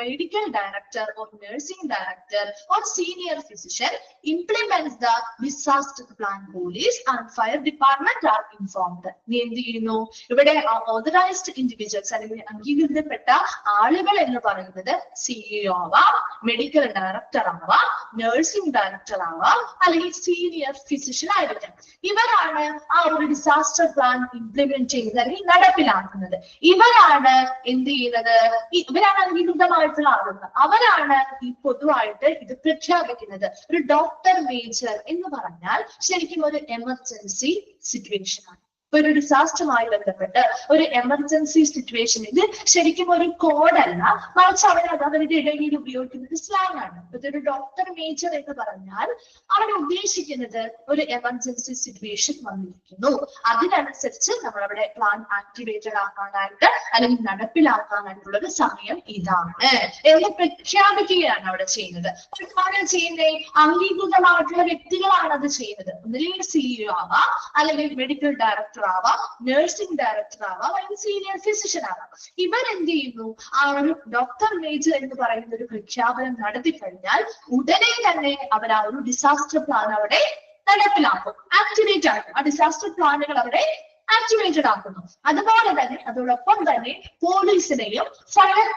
S1: medical director or nursing director or senior physician implements the disaster plan. Police and fire department are informed. നീ എന്ത് ചെയ്യുന്നു? ഇവിടെ ഓതറൈസ്ഡ് ഇൻഡിവിജ്വൽസ് അല്ലെങ്കിൽ അംഗീകൃതപ്പെട്ട ആളുകൾ എന്ന് പറയുന്നത് CEO ആവാം, മെഡിക്കൽ ഡയറക്ടർ ആവാം, നഴ്സിംഗ് ഡയറക്ടർ ആവാം, അല്ലെങ്കിൽ സീനിയർ ഫിസിഷ്യൻ ആയിരിക്കാം. ഇവരാണ് ആ ഒരു ഡിസാസ്റ്റർ പ്ലാൻ ഇംപ്ലിമെന്റ് ചെയ്യുന്നത് അല്ലെങ്കിൽ നടപ്പിലാക്കുന്നത്. ഇവരാണ് എന്ത് ചെയ്യുന്നത്? ഇവരാണ് അംഗീകൃതമായിട്ടുള്ള ആളുകൾ. അവരാണ് ഈ പൊതുവായിട്ട് ഇത് പ്രഖ്യാപിക്കുന്നത്. ഒരു ഡോക്ടർ മേജർ എന്ന് പറഞ്ഞാൽ ശരിക്കും ഒരു എമർജൻസി സിറ്റുവേഷൻ ആണ്. ഒരു ഡിസാസ്റ്ററുമായി ബന്ധപ്പെട്ട് ഒരു എമർജൻസി സിറ്റുവേഷൻ, ഇത് ശരിക്കും ഒരു കോഡല്ല, മറിച്ച് അവരുടെ ഇടയിൽ ഉപയോഗിക്കുന്നത് സ്ലാങ് ആണ്. ഇതൊരു ഡോക്ടർ മേജർ എന്ന് പറഞ്ഞാൽ അവർ ഉദ്ദേശിക്കുന്നത് ഒരു എമർജൻസി സിറ്റുവേഷൻ വന്നിരിക്കുന്നു, അതിനനുസരിച്ച് നമ്മൾ അവിടെ പ്ലാൻ ആക്ടിവേറ്റഡ് ആക്കാനായിട്ട് അല്ലെങ്കിൽ നടപ്പിലാക്കാനായിട്ടുള്ള ഒരു സമയം ഇതാണ് എന്ന് പ്രഖ്യാപിക്കുകയാണ് അവിടെ ചെയ്യുന്നത്. ചെയ്യുന്നത് അംഗീകൃതമായിട്ടുള്ള വ്യക്തികളാണ് അത് ചെയ്യുന്നത്. ഒന്നില്ലെങ്കിൽ CEO ആവാം, അല്ലെങ്കിൽ മെഡിക്കൽ ഡയറക്ടർ ആവാം, നഴ്സിംഗ് ഡയറക്ടർ ആവാം, അല്ലെങ്കിൽ സീനിയർ ഫിസിഷ്യൻ ആവാം. ഇവരെന്ത് ചെയ്യുന്നു, ആ ഒരു ഡോക്ടർ മേജർ എന്ന് പറയുന്ന ഒരു പ്രഖ്യാപനം നടത്തി കഴിഞ്ഞാൽ ഉടനെ തന്നെ അവർ ആ ഒരു ഡിസാസ്റ്റർ പ്ലാൻ അവിടെ നടപ്പിലാക്കും, ആക്ടിവേറ്റ് ആക്കും. ആ ഡിസാസ്റ്റർ പ്ലാനുകൾ അവിടെ ആക്ടിവേറ്റഡ് ആക്കുന്നു. അതുപോലെ തന്നെ അതോടൊപ്പം തന്നെ പോലീസിനെയും ഫയർ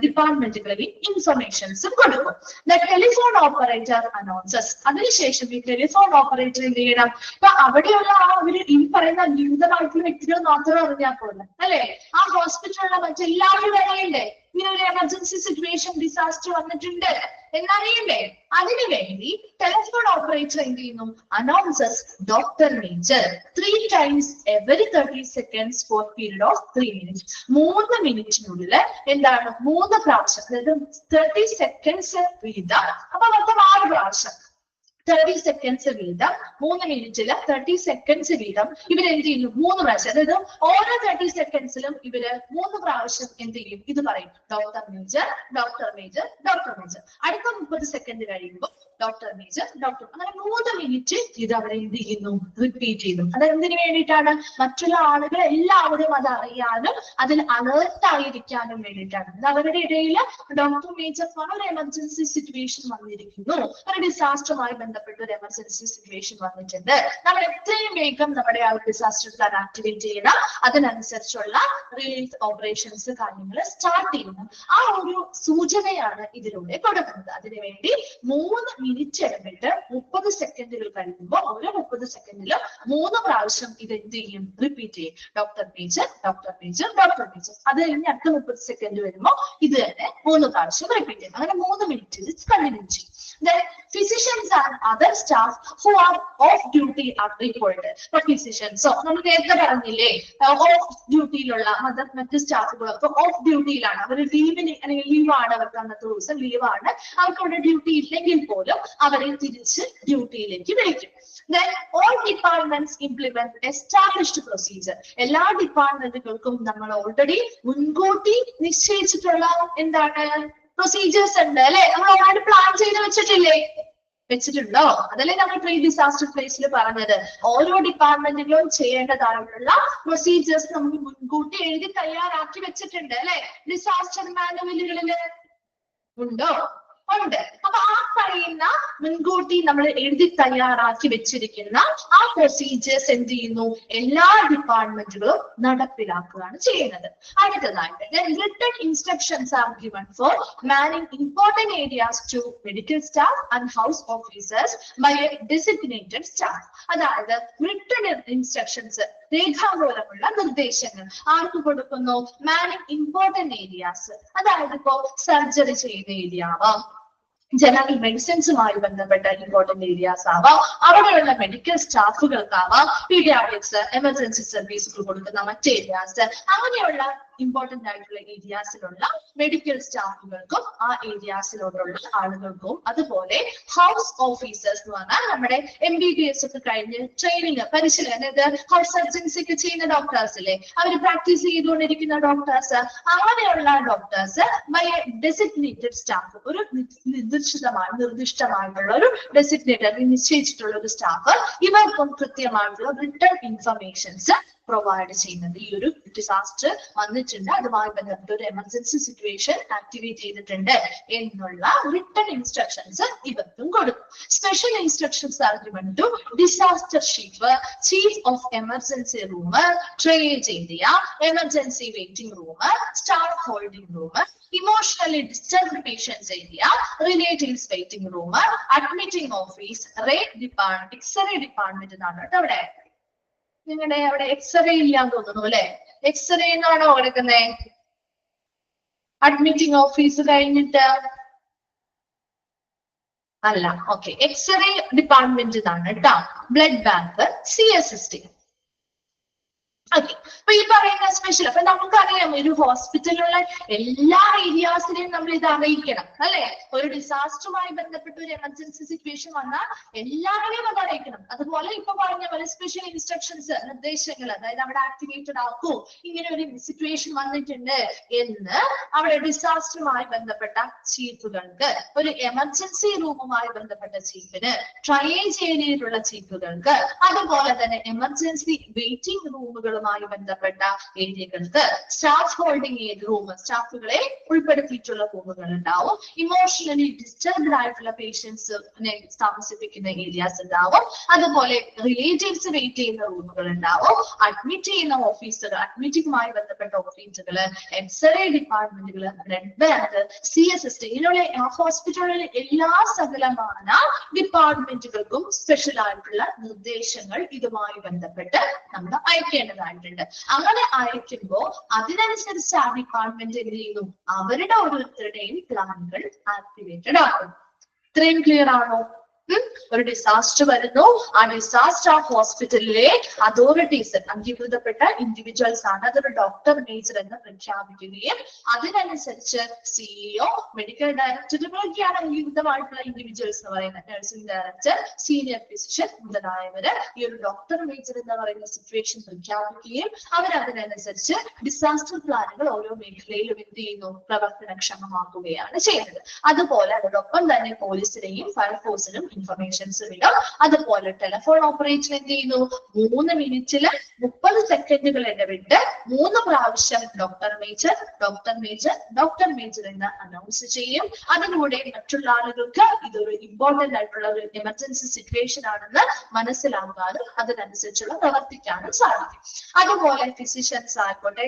S1: ഡിപ്പാർട്ട്മെന്റുകളെയും ഇൻഫർമേഷൻസും കൊടുക്കും. The telephone operator announces. അതിനുശേഷം ഈ ടെലിഫോൺ ഓപ്പറേറ്റർ എന്ത് ചെയ്യണം, ഇപ്പൊ അവിടെയുള്ള ആ ഒരു ഈ പറയുന്ന അംഗീകൃതമായിട്ടുള്ള വ്യക്തികൾ മാത്രം അറിഞ്ഞാൽ പോലെ അല്ലെ, ആ ഹോസ്പിറ്റലിലുള്ള മറ്റെല്ലാവരും അറിയണ്ടേ ഇങ്ങനെ ഒരു എമർജൻസി സിറ്റുവേഷൻ ഡിസാസ്റ്റർ വന്നിട്ടുണ്ട് എന്നറിയണ്ടേ. അതിനുവേണ്ടി ടെലിഫോൺ ഓപ്പറേറ്റർ എന്ത് ചെയ്യുന്നു, announces doctor major 3 times every 30 seconds for period of 3 minutes. 3 മിനിറ്റിനുള്ളിൽ എന്താണ് 3 പ്രാവശ്യം, അതായത് 30 seconds വീതം, അപ്പൊ മൊത്തം 6 പ്രാവശ്യം 30 seconds വീതം 3 മിനിറ്റില് 30 seconds വീതം ഇവരെന്ത് ചെയ്യുന്നു 3 പ്രാവശ്യം, അതായത് ഓരോ 30 secondsലും ഇവര് 3 പ്രാവശ്യം എന്ത് ചെയ്യും, ഇത് പറയും doctor major, doctor major, doctor major. അടുത്ത 30 സെക്കൻഡ് കഴിയുമ്പോൾ ഡോക്ടർ മേജർ, ഡോക്ടർ, അങ്ങനെ 3 മിനിറ്റ് ഇത് അവരെന്ത് ചെയ്യുന്നു, റിപ്പീറ്റ് ചെയ്യുന്നു. അത് എന്തിനു വേണ്ടിയിട്ടാണ്, മറ്റുള്ള ആളുകൾ എല്ലാവരും അത് അറിയാനും അതിൽ അലേർട്ട് ആയിരിക്കാനും വേണ്ടിയിട്ടാണ്. അത് അവരുടെ ഇടയിൽ ഡോക്ടർ മേജർ ഒരു എമർജൻസി സിറ്റുവേഷൻ വന്നിരിക്കുന്നു, ഒരു ഡിസാസ്റ്ററുമായി ബന്ധപ്പെട്ട ഒരു എമർജൻസി സിറ്റുവേഷൻ വന്നിട്ടുണ്ട്, നമ്മൾ എത്രയും വേഗം നമ്മുടെ ആ ഡിസാസ്റ്റർ പ്ലാൻ ആക്ടിവേറ്റ് ചെയ്യണം, അതിനനുസരിച്ചുള്ള റിലീഫ് ഓപ്പറേഷൻസ് കാര്യങ്ങൾ സ്റ്റാർട്ട് ചെയ്യുന്നു. ആ ഒരു സൂചനയാണ് ഇതിലൂടെ കൊടുക്കുന്നത്. അതിനുവേണ്ടി 3 മിനിറ്റ് എടുത്തിട്ട് 30 സെക്കൻഡുകൾ കഴിയുമ്പോൾ ഓരോ 30 സെക്കൻഡിലും 3 പ്രാവശ്യം ഇത് എന്ത് ചെയ്യും, റിപ്പീറ്റ് ചെയ്യും doctor major, doctor major, doctor major. അത് കഴിഞ്ഞ് അടുത്ത 30 സെക്കൻഡ് വരുമ്പോൾ ഇത് തന്നെ 3 പ്രാവശ്യം റിപ്പീറ്റ് ചെയ്യും. അങ്ങനെ 3 മിനിറ്റ് കണ്ടിന്യൂ ചെയ്യും. Then physicians and other staff who are off duty are required. For physicians, so നമ്മൾ നേരത്തെ പറഞ്ഞില്ലേ ഓഫ് ഡ്യൂട്ടിയിലുള്ള മറ്റ് സ്റ്റാഫുകളൊക്കെ ഓഫ് ഡ്യൂട്ടിയിലാണ്, അവർ ലീവിന് അല്ലെങ്കിൽ ലീവാണ്, അവർക്ക് അന്നത്തെ ദിവസം ലീവാണ്, അവർക്ക് അവിടെ ഡ്യൂട്ടി ഇല്ലെങ്കിൽ പോലും അവരെ തിരിച്ച് ഡ്യൂട്ടിയിലേക്ക് വിളിക്കും. Then all departments implement established procedure. എല്ലാ ഡിപ്പാർട്ട്മെന്റുകൾക്കും നമ്മൾ ഓൾറെഡി മുൻകൂട്ടി നിശ്ചയിച്ചിട്ടുള്ള എന്താണ് പ്രൊസീജിയേഴ്സ് ഉണ്ട് അല്ലെ, നമ്മൾ ഓൾറെഡി പ്ലാൻ ചെയ്ത് വെച്ചിട്ടുണ്ടോ? അതല്ലേ നമ്മൾ പ്രീ ഡിസാസ്റ്റർ ഫേസിൽ പറഞ്ഞത്. ഓരോ ഡിപ്പാർട്ട്മെന്റുകളും ചെയ്യേണ്ടതായിട്ടുള്ള പ്രൊസീജിയേഴ്സ് നമുക്ക് മുൻകൂട്ടി എഴുതി തയ്യാറാക്കി വെച്ചിട്ടുണ്ട് അല്ലെ. ഡിസാസ്റ്റർ മാനുവലുകളില് ഉണ്ടോ? ഉണ്ട്. അപ്പൊ ആ പറയുന്ന മുൻകൂട്ടി നമ്മൾ എഴുതി തയ്യാറാക്കി വെച്ചിരിക്കുന്ന ആ പ്രൊസീജിയേഴ്സ് എന്ത് ചെയ്യുന്നു, എല്ലാ ഡിപ്പാർട്ട്മെന്റുകളും നടപ്പിലാക്കുകയാണ് ചെയ്യുന്നത്. അടുത്തതായിട്ട് written instructions are given for manning important areas to medical staff and house officers by a designated staff. അതായത് written instructions, രേഖാമൂലമുള്ള നിർദ്ദേശങ്ങൾ ആർക്ക് കൊടുക്കുന്നു, മാനിങ് ഇമ്പോർട്ടന്റ് ഏരിയാസ്, അതായത് ഇപ്പോ സർജറി ചെയ്യുന്ന ഏരിയ ആവാം, ജനറൽ മെഡിസിൻസുമായി ബന്ധപ്പെട്ട ഇമ്പോർട്ടന്റ് ഏരിയാസ് ആവാം, അവിടെയുള്ള മെഡിക്കൽ സ്റ്റാഫുകൾക്കാവാം, പീഡിയാട്രിക്സ്, എമർജൻസി സർവീസുകൾ കൊടുക്കുന്ന മറ്റ് ഏരിയാസ്, അങ്ങനെയുള്ള ഇമ്പോർട്ടന്റ് ആയിട്ടുള്ള ഏരിയാസിലുള്ള മെഡിക്കൽ സ്റ്റാഫുകൾക്കും ആ ഏരിയാസിലുള്ള ആളുകൾക്കും, അതുപോലെ ഹൗസ് ഓഫീസേഴ്സ് എന്ന് പറഞ്ഞാൽ നമ്മുടെ MBBS ഒക്കെ കഴിഞ്ഞ് ട്രെയിനിങ് പരിശീലനം, അതായത് ഹൗസ് സർജൻസി ഒക്കെ ചെയ്യുന്ന ഡോക്ടേഴ്സ് ഇല്ലേ, അവർ പ്രാക്ടീസ് ചെയ്തുകൊണ്ടിരിക്കുന്ന ഡോക്ടേഴ്സ്, അങ്ങനെയുള്ള ഡോക്ടേഴ്സ് ബൈ ഡെസിഗ്നേറ്റഡ് സ്റ്റാഫ്, ഒരു നിർദ്ദിഷ്ടമായിട്ടുള്ള ഒരു ഡെസിഗ്നേറ്റഡ് നിശ്ചയിച്ചിട്ടുള്ള ഒരു സ്റ്റാഫ് ഇവർക്കും കൃത്യമായിട്ടുള്ള റിട്ടേൺ ഇൻഫർമേഷൻസ് പ്രൊവൈഡ് ചെയ്യുന്നത്. ഈ ഒരു ഡിസാസ്റ്റർ വന്നിട്ടുണ്ട്, അതുമായി ബന്ധപ്പെട്ട ഒരു എമർജൻസി സിറ്റുവേഷൻ ആക്ടിവേറ്റ് ചെയ്തിട്ടുണ്ട് എന്നുള്ള റിട്ടേൺ ഇൻസ്ട്രക്ഷൻസ് ഇവർക്കും കൊടുക്കും. Special instructions are given to disaster chief of emergency room, trade area, emergency waiting room, staff holding room, emotionally disturbed patients area, relatives waiting room, admitting office, x-ray department എന്നാണ് കേട്ടോ. അവിടെ നിങ്ങളുടെ അവിടെ എക്സ്റേ ഇല്ലാന്ന് തോന്നുന്നു അല്ലെ, എക്സ്റേ എന്നാണോ കൊടുക്കുന്നത്? അഡ്മിറ്റിംഗ് ഓഫീസ് കഴിഞ്ഞിട്ട് അല്ല, ഓക്കെ, എക്സ്റേ ഡിപ്പാർട്ട്മെന്റ് എന്നാണ് കേട്ടോ. Blood bank, CSST. ഓക്കെ. അപ്പൊ ഈ പറയുന്ന സ്പെഷ്യൽ, അപ്പൊ നമുക്കറിയാം ഒരു ഹോസ്പിറ്റലിലുള്ള എല്ലാ ഏരിയാസിനെയും നമ്മൾ ഇത് അറിയിക്കണം അല്ലെ. ഒരു ഡിസാസ്റ്ററുമായി ബന്ധപ്പെട്ട ഒരു എമർജൻസി സിറ്റുവേഷൻ വന്നാൽ എല്ലാവരെയും അത് അറിയിക്കണം. അതുപോലെ ഇപ്പൊ പറഞ്ഞ പോലെ സ്പെഷ്യൽ ഇൻസ്ട്രക്ഷൻസ്, നിർദ്ദേശങ്ങൾ, അതായത് അവിടെ ആക്ടിവേറ്റഡ് ആക്കൂ, ഇങ്ങനെ ഒരു സിറ്റുവേഷൻ വന്നിട്ടുണ്ട് എന്ന് അവിടെ ഡിസാസ്റ്ററുമായി ബന്ധപ്പെട്ട ചീഫുകൾക്ക്, ഒരു എമർജൻസി റൂമുമായി ബന്ധപ്പെട്ട ചീഫിന്, ട്രയേജ് ഏരിയയിലുള്ള ചീഫുകൾക്ക്, അതുപോലെ തന്നെ എമർജൻസി വെയിറ്റിംഗ് റൂമുകളുമായി ബന്ധപ്പെട്ട ഏരിയകൾക്ക്, സ്റ്റാഫ് ഹോൾഡിംഗ് റൂം, സ്റ്റാഫുകളെ ഉൾപ്പെടുത്തിയിട്ടുള്ള റൂമുകൾ ഉണ്ടാവും. ഇമോഷണലി ഡിസ്റ്റർബ്ഡ് ആയിട്ടുള്ള പേഷ്യൻസിനെ താമസിപ്പിക്കുന്ന ഏരിയാസ് ഉണ്ടാവും. അതുപോലെ റിലേറ്റീവ്സ് വെയിറ്റ് ചെയ്യുന്ന റൂമുകൾ ഉണ്ടാവും. അഡ്മിറ്റ് ചെയ്യുന്ന ഓഫീസുകൾ, അഡ്മിറ്റിംഗുമായി ബന്ധപ്പെട്ട ഓഫീസുകൾ, എക്സ്റേ ഡിപ്പാർട്ട്മെന്റുകൾ, ബ്ലഡ് ബാങ്ക്, CSS, ഇതിനുള്ള ഹോസ്പിറ്റലിലെ എല്ലാ സകലമായ ഡിപ്പാർട്ട്മെന്റുകൾക്കും സ്പെഷ്യൽ ആയിട്ടുള്ള നിർദ്ദേശങ്ങൾ ഇതുമായി ബന്ധപ്പെട്ട് നമ്മൾ അയക്കേണ്ടതായിട്ടുണ്ട്. അങ്ങനെ അയക്കുമ്പോൾ അതിനനുസരിച്ച് ആ ഡിപ്പാർട്ട്മെന്റ് എന്ത് ചെയ്യുന്നു, അവരുടെ ഓരോരുത്തരുടെയും പ്ലാനുകൾ ആക്ടിവേറ്റഡ് ആകും. ഇത്രയും ക്ലിയർ ആണോ? ഒരു ഡിസാസ്റ്റർ വരുന്നു, ആ ഡിസാസ്റ്റർ ആ ഹോസ്പിറ്റലിലെ അതോറിറ്റീസ്, അംഗീകൃതപ്പെട്ട ഇൻഡിവിജ്വൽസ് ആണ്, അതൊരു ഡോക്ടർ മേജർ എന്ന് പ്രഖ്യാപിക്കുകയും അതിനനുസരിച്ച് CEO, മെഡിക്കൽ ഡയറക്ടറുകളൊക്കെയാണ് അംഗീകൃതമായിട്ടുള്ള ഇൻഡിവിജ്വൽസ് എന്ന് പറയുന്നത്. നഴ്സിംഗ് ഡയറക്ടർ, സീനിയർ ഫിസിഷ്യൻ മുതലായവര് ഈ ഒരു ഡോക്ടർ മേജർ എന്ന് പറയുന്ന സിറ്റുവേഷൻ പ്രഖ്യാപിക്കുകയും അവരതിനനുസരിച്ച് ഡിസാസ്റ്റർ പ്ലാനുകൾ ഓരോ മേഖലയിലും എന്ത് ചെയ്യുന്നു, പ്രവർത്തനക്ഷമമാക്കുകയാണ് ചെയ്യുന്നത്. അതുപോലെ അതോടൊപ്പം തന്നെ പോലീസിനെയും ഫയർഫോഴ്സിനും ഇൻഫർമേഷൻസ് വിടും. അതുപോലെ ടെലിഫോൺ ഓപ്പറേറ്റർ എന്ത് ചെയ്യുന്നു, 3 മിനിറ്റില് 30 സെക്കൻഡുകൾ ഇടവിട്ട് 3 പ്രാവശ്യം doctor major, doctor major, doctor major എന്ന് അനൗൺസ് ചെയ്യും. അതിലൂടെ മറ്റുള്ള ആളുകൾക്ക് ഇതൊരു ഇമ്പോർട്ടന്റ് ആയിട്ടുള്ള ഒരു എമർജൻസി സിറ്റുവേഷൻ ആണെന്ന് മനസ്സിലാക്കാനും അതിനനുസരിച്ചുള്ള പ്രവർത്തിക്കാനും സാധിക്കും. അതുപോലെ ഫിസിഷ്യൻസ് ആയിക്കോട്ടെ,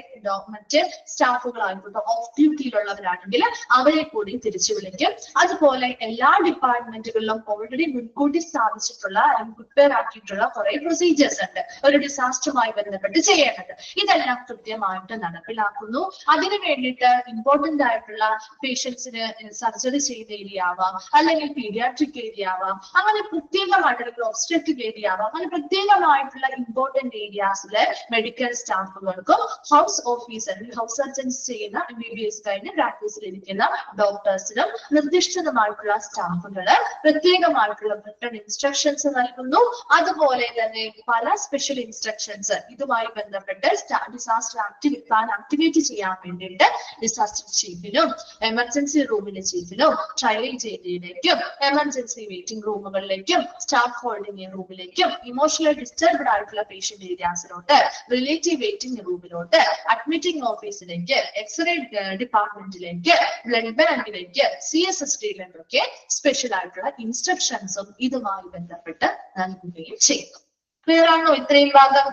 S1: മറ്റ് സ്റ്റാഫുകളായിക്കോട്ടെ, ഓഫ് ഡ്യൂട്ടിയിലുള്ളവരാണെങ്കിൽ അവരെ കൂടി തിരിച്ചു വിളിക്കും. അതുപോലെ എല്ലാ ഡിപ്പാർട്ട്മെന്റുകളിലും ഓൾറെഡി മുൻകൂട്ടി സ്ഥാപിച്ചിട്ടുള്ള അല്ലെങ്കിൽ പ്രിപ്പയർ ആക്കിയിട്ടുള്ള കുറെ പ്രൊസീജിയേഴ്സ് ഉണ്ട് ഒരു ഡിസാസ്റ്ററുമായി ബന്ധപ്പെട്ട് ചെയ്യേണ്ടത്. ഇതെല്ലാം കൃത്യമായിട്ട് നടപ്പിലാക്കുന്നു. അതിനു വേണ്ടിയിട്ട് ഇമ്പോർട്ടന്റ് ആയിട്ടുള്ള പേഷ്യൻസിന് സർജറി ചെയ്ത ഏരിയ ആവാം, അല്ലെങ്കിൽ പീഡിയാട്രിക് ഏരിയ ആവാം, അങ്ങനെ പ്രത്യേകമായിട്ടുള്ള ഒബ്സ്ട്രക്റ്റീവ് ഏരിയ ആവാം, അങ്ങനെ പ്രത്യേകമായിട്ടുള്ള ഇമ്പോർട്ടന്റ് ഏരിയാസിലെ മെഡിക്കൽ സ്റ്റാഫുകൾക്കും ഹൗസ് ഓഫീസർ, ഹൗസ് സർജൻസ് ചെയ്യുന്ന MBBS കഴിഞ്ഞ് പ്രാക്ടീസിൽ ഇരിക്കുന്ന ഡോക്ടേഴ്സിനും നിർദ്ദിഷ്ടമായിട്ടുള്ള സ്റ്റാഫുകള് പ്രത്യേകമായിട്ടുള്ള റിട്ടൺ ഇൻസ്ട്രക്ഷൻസ് നൽകുന്നു. അതുപോലെ തന്നെ പല സ്പെഷ്യൽ ഇൻസ്ട്രക്ഷൻസ് ഇതുമായി ബന്ധപ്പെട്ട് ഡിസാസ്റ്റർ പ്ലാൻ ആക്ടിവേറ്റ് ചെയ്യാൻ വേണ്ടിയിട്ട് ഡിസാസ്റ്റർ ചീഫിനും എമർജൻസി റൂമിന്റെ ചീഫിനും ട്രയേജ് ഏരിയയിലേക്കും എമർജൻസി വെയിറ്റിംഗ് റൂമുകളിലേക്കും സ്റ്റാഫ് ഹോൾഡിംഗ് റൂമിലേക്കും ഇമോഷണൽ ഡിസ്റ്റർബ്ഡ് ആയിട്ടുള്ള പേഷ്യന്റ് ഏരിയാസിലോട്ട് റിലേറ്റീവ് വെയിറ്റിംഗ് റൂമിലോട്ട് അഡ്മിറ്റിംഗ് ഓഫീസിലേക്ക് എക്സ്റേ ഡിപ്പാർട്ട്മെന്റിലേക്ക് ബ്ലഡ് ബാങ്കിലേക്ക് CSSDയിലേക്കൊക്കെ സ്പെഷ്യൽ ആയിട്ടുള്ള ഇൻസ്ട്രക്ഷൻസും ഇതുമായി ബന്ധപ്പെട്ട് നൽകുകയും ചെയ്യും. ക്ലിയർ ആണോ ഇത്രയും ഭാഗം?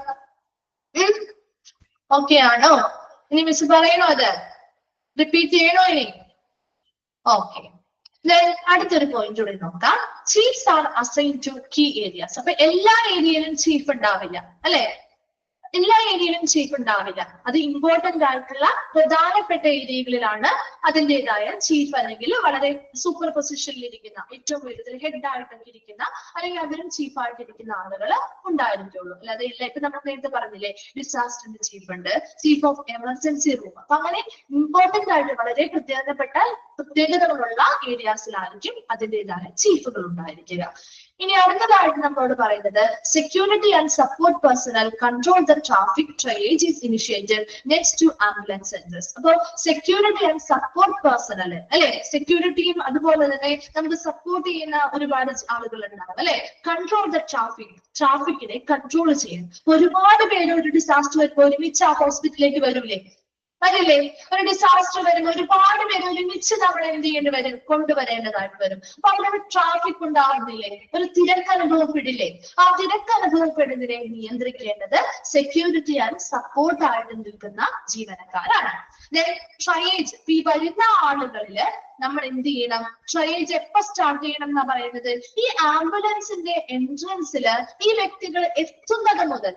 S1: ഓക്കെ ആണോ? ഇനി മിസ് പറയണോ, അത് റിപ്പീറ്റ് ചെയ്യണോ ഇനി? ഓക്കെ. അടുത്തൊരു പോയിന്റ് കൂടി നോക്കാം. Chiefs are assign to key areas. അപ്പൊ എല്ലാ ഏരിയയിലും ചീഫ് ഉണ്ടാവില്ല അല്ലെ, എല്ലാ ഏരിയയിലും ചീഫ് ഉണ്ടാവില്ല. അത് ഇമ്പോർട്ടന്റ് ആയിട്ടുള്ള പ്രധാനപ്പെട്ട ഏരിയകളിലാണ് അതിൻ്റെതായ ചീഫ് അല്ലെങ്കിൽ വളരെ സൂപ്പർ പൊസിഷനിൽ ഇരിക്കുന്ന, ഏറ്റവും ഉയരത്തിൽ ഹെഡ് ആയിട്ടൊക്കെ ഇരിക്കുന്ന അല്ലെങ്കിൽ അതിലും ചീഫായിട്ട് ഇരിക്കുന്ന ആളുകൾ ഉണ്ടായിരിക്കുള്ളൂ. അല്ലാതെ ഇല്ല. ഇപ്പൊ നമ്മൾ നേരത്തെ പറഞ്ഞില്ലേ, ഡിസാസ്റ്ററിന്റെ ചീഫ് ഉണ്ട്, ചീഫ് ഓഫ് എമർജൻസി റൂം. അപ്പൊ അങ്ങനെ ഇമ്പോർട്ടന്റ് ആയിട്ട് വളരെ പ്രത്യേകതകളുള്ള ഏരിയാസിലായിരിക്കും അതിൻ്റെതായ ചീഫുകൾ ഉണ്ടായിരിക്കുക. ഇനി അടുത്തതായിട്ട് നമ്മളോട് പറയുന്നത് security and support personnel control the traffic triage is initiated next to ambulance centres. അപ്പൊ സെക്യൂരിറ്റി ആൻഡ് സപ്പോർട്ട് പേഴ്സണൽ അല്ലെ, സെക്യൂരിറ്റിയും അതുപോലെ തന്നെ നമുക്ക് സപ്പോർട്ട് ചെയ്യുന്ന ഒരുപാട് ആളുകൾ ഉണ്ടാവും അല്ലെ. കൺട്രോൾ ദ ട്രാഫിക്കിനെ കൺട്രോൾ ചെയ്യും. ഒരുപാട് പേര് ഒരു ഡിസാസ്റ്റർ വരുമ്പോൾ ഒരുമിച്ച് ആ ഹോസ്പിറ്റലിലേക്ക് വരൂലേ, വരില്ലേ? ഒരു ഡിസാസ്റ്റർ വരുമ്പോൾ ഒരുപാട് പേര് ഒരുമിച്ച് നമ്മൾ എന്ത് ചെയ്യേണ്ടി വരും, കൊണ്ടുവരേണ്ടതായിട്ട് വരും. അപ്പൊ അവിടെ ട്രാഫിക് ഉണ്ടാകുന്നില്ലേ, ഒരു തിരക്ക് അനുഭവപ്പെടില്ലേ? ആ തിരക്ക് അനുഭവപ്പെടുന്നതിനെ നിയന്ത്രിക്കേണ്ടത് സെക്യൂരിറ്റി ആൻഡ് സപ്പോർട്ട് ആയിട്ട് നിൽക്കുന്ന ജീവനക്കാരാണ്. ട്രയേജ്, ഈ വരുന്ന ആളുകളില് നമ്മൾ എന്ത് ചെയ്യണം, ട്രയേജ് എപ്പോ സ്റ്റാർട്ട് ചെയ്യണം എന്നാ പറയുന്നത്, ഈ ആംബുലൻസിന്റെ എൻട്രൻസിൽ ഈ വ്യക്തികൾ എത്തുന്നത് മുതൽ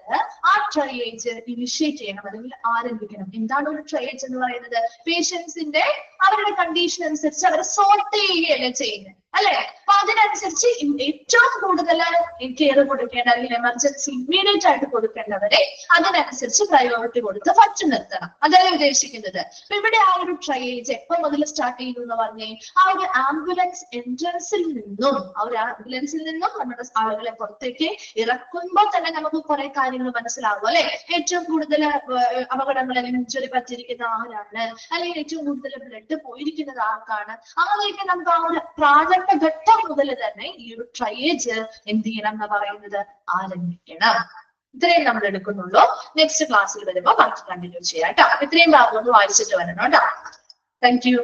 S1: ആ ട്രയേജ് ഇനിഷ്യേറ്റ് ചെയ്യണം അല്ലെങ്കിൽ ആരംഭിക്കണം. എന്താണ് ഒരു ട്രയേജ് എന്ന് പറയുന്നത്? പേഷ്യൻസിന്റെ അവരുടെ കണ്ടീഷൻ അനുസരിച്ച് അവരെ സോർട്ട് ചെയ്യുകയല്ലേ ചെയ്യുന്നത്. അല്ലെ? അപ്പൊ അതിനനുസരിച്ച് ഏറ്റവും കൂടുതൽ കെയർ കൊടുക്കേണ്ട അല്ലെങ്കിൽ എമർജൻസി ഇമ്മീഡിയറ്റ് ആയിട്ട് കൊടുക്കേണ്ടവരെ അതിനനുസരിച്ച് പ്രയോറിറ്റി കൊടുത്ത് ഫസ്റ്റ് നിർത്തണം. അതല്ലേ ഉദ്ദേശിക്കുന്നത്. അപ്പൊ ഇവിടെ ആ ഒരു ട്രയേജ് എപ്പോ മുതൽ സ്റ്റാർട്ട് ചെയ്തു എന്ന് പറഞ്ഞേ, ആ ഒരു ആംബുലൻസ് എൻട്രൻസിൽ നിന്നും നമ്മുടെ ആളുകളെ പുറത്തേക്ക് ഇറക്കുമ്പോൾ തന്നെ നമുക്ക് കുറെ കാര്യങ്ങൾ മനസ്സിലാകും അല്ലെ? ഏറ്റവും കൂടുതൽ അപകടങ്ങൾ അല്ലെങ്കിൽ ഇഞ്ചുറി പറ്റിയിരിക്കുന്ന ആരാണ്, അല്ലെങ്കിൽ ഏറ്റവും കൂടുതൽ ബ്ലഡ് പോയിരിക്കുന്നത് ആർക്കാണ്, അങ്ങനെയൊക്കെ നമുക്ക് ആ ഒരു പ്രാരംഭഘട്ടം മുതൽ തന്നെ ഈ ഒരു ട്രയേജ് എന്ത് ചെയ്യണം എന്ന് പറയുന്നത് ആരംഭിക്കണം. ഇത്രയും നമ്മൾ എടുക്കുന്നുള്ളൂ. നെക്സ്റ്റ് ക്ലാസ്സിൽ വരുമ്പോൾ ബാക്കി കണ്ടിന്യൂ ചെയ്യാം കേട്ടോ. ഇത്രയും ഭാഗം ഒന്ന് വായിച്ചിട്ട് വരണം കേട്ടോ. Thank you.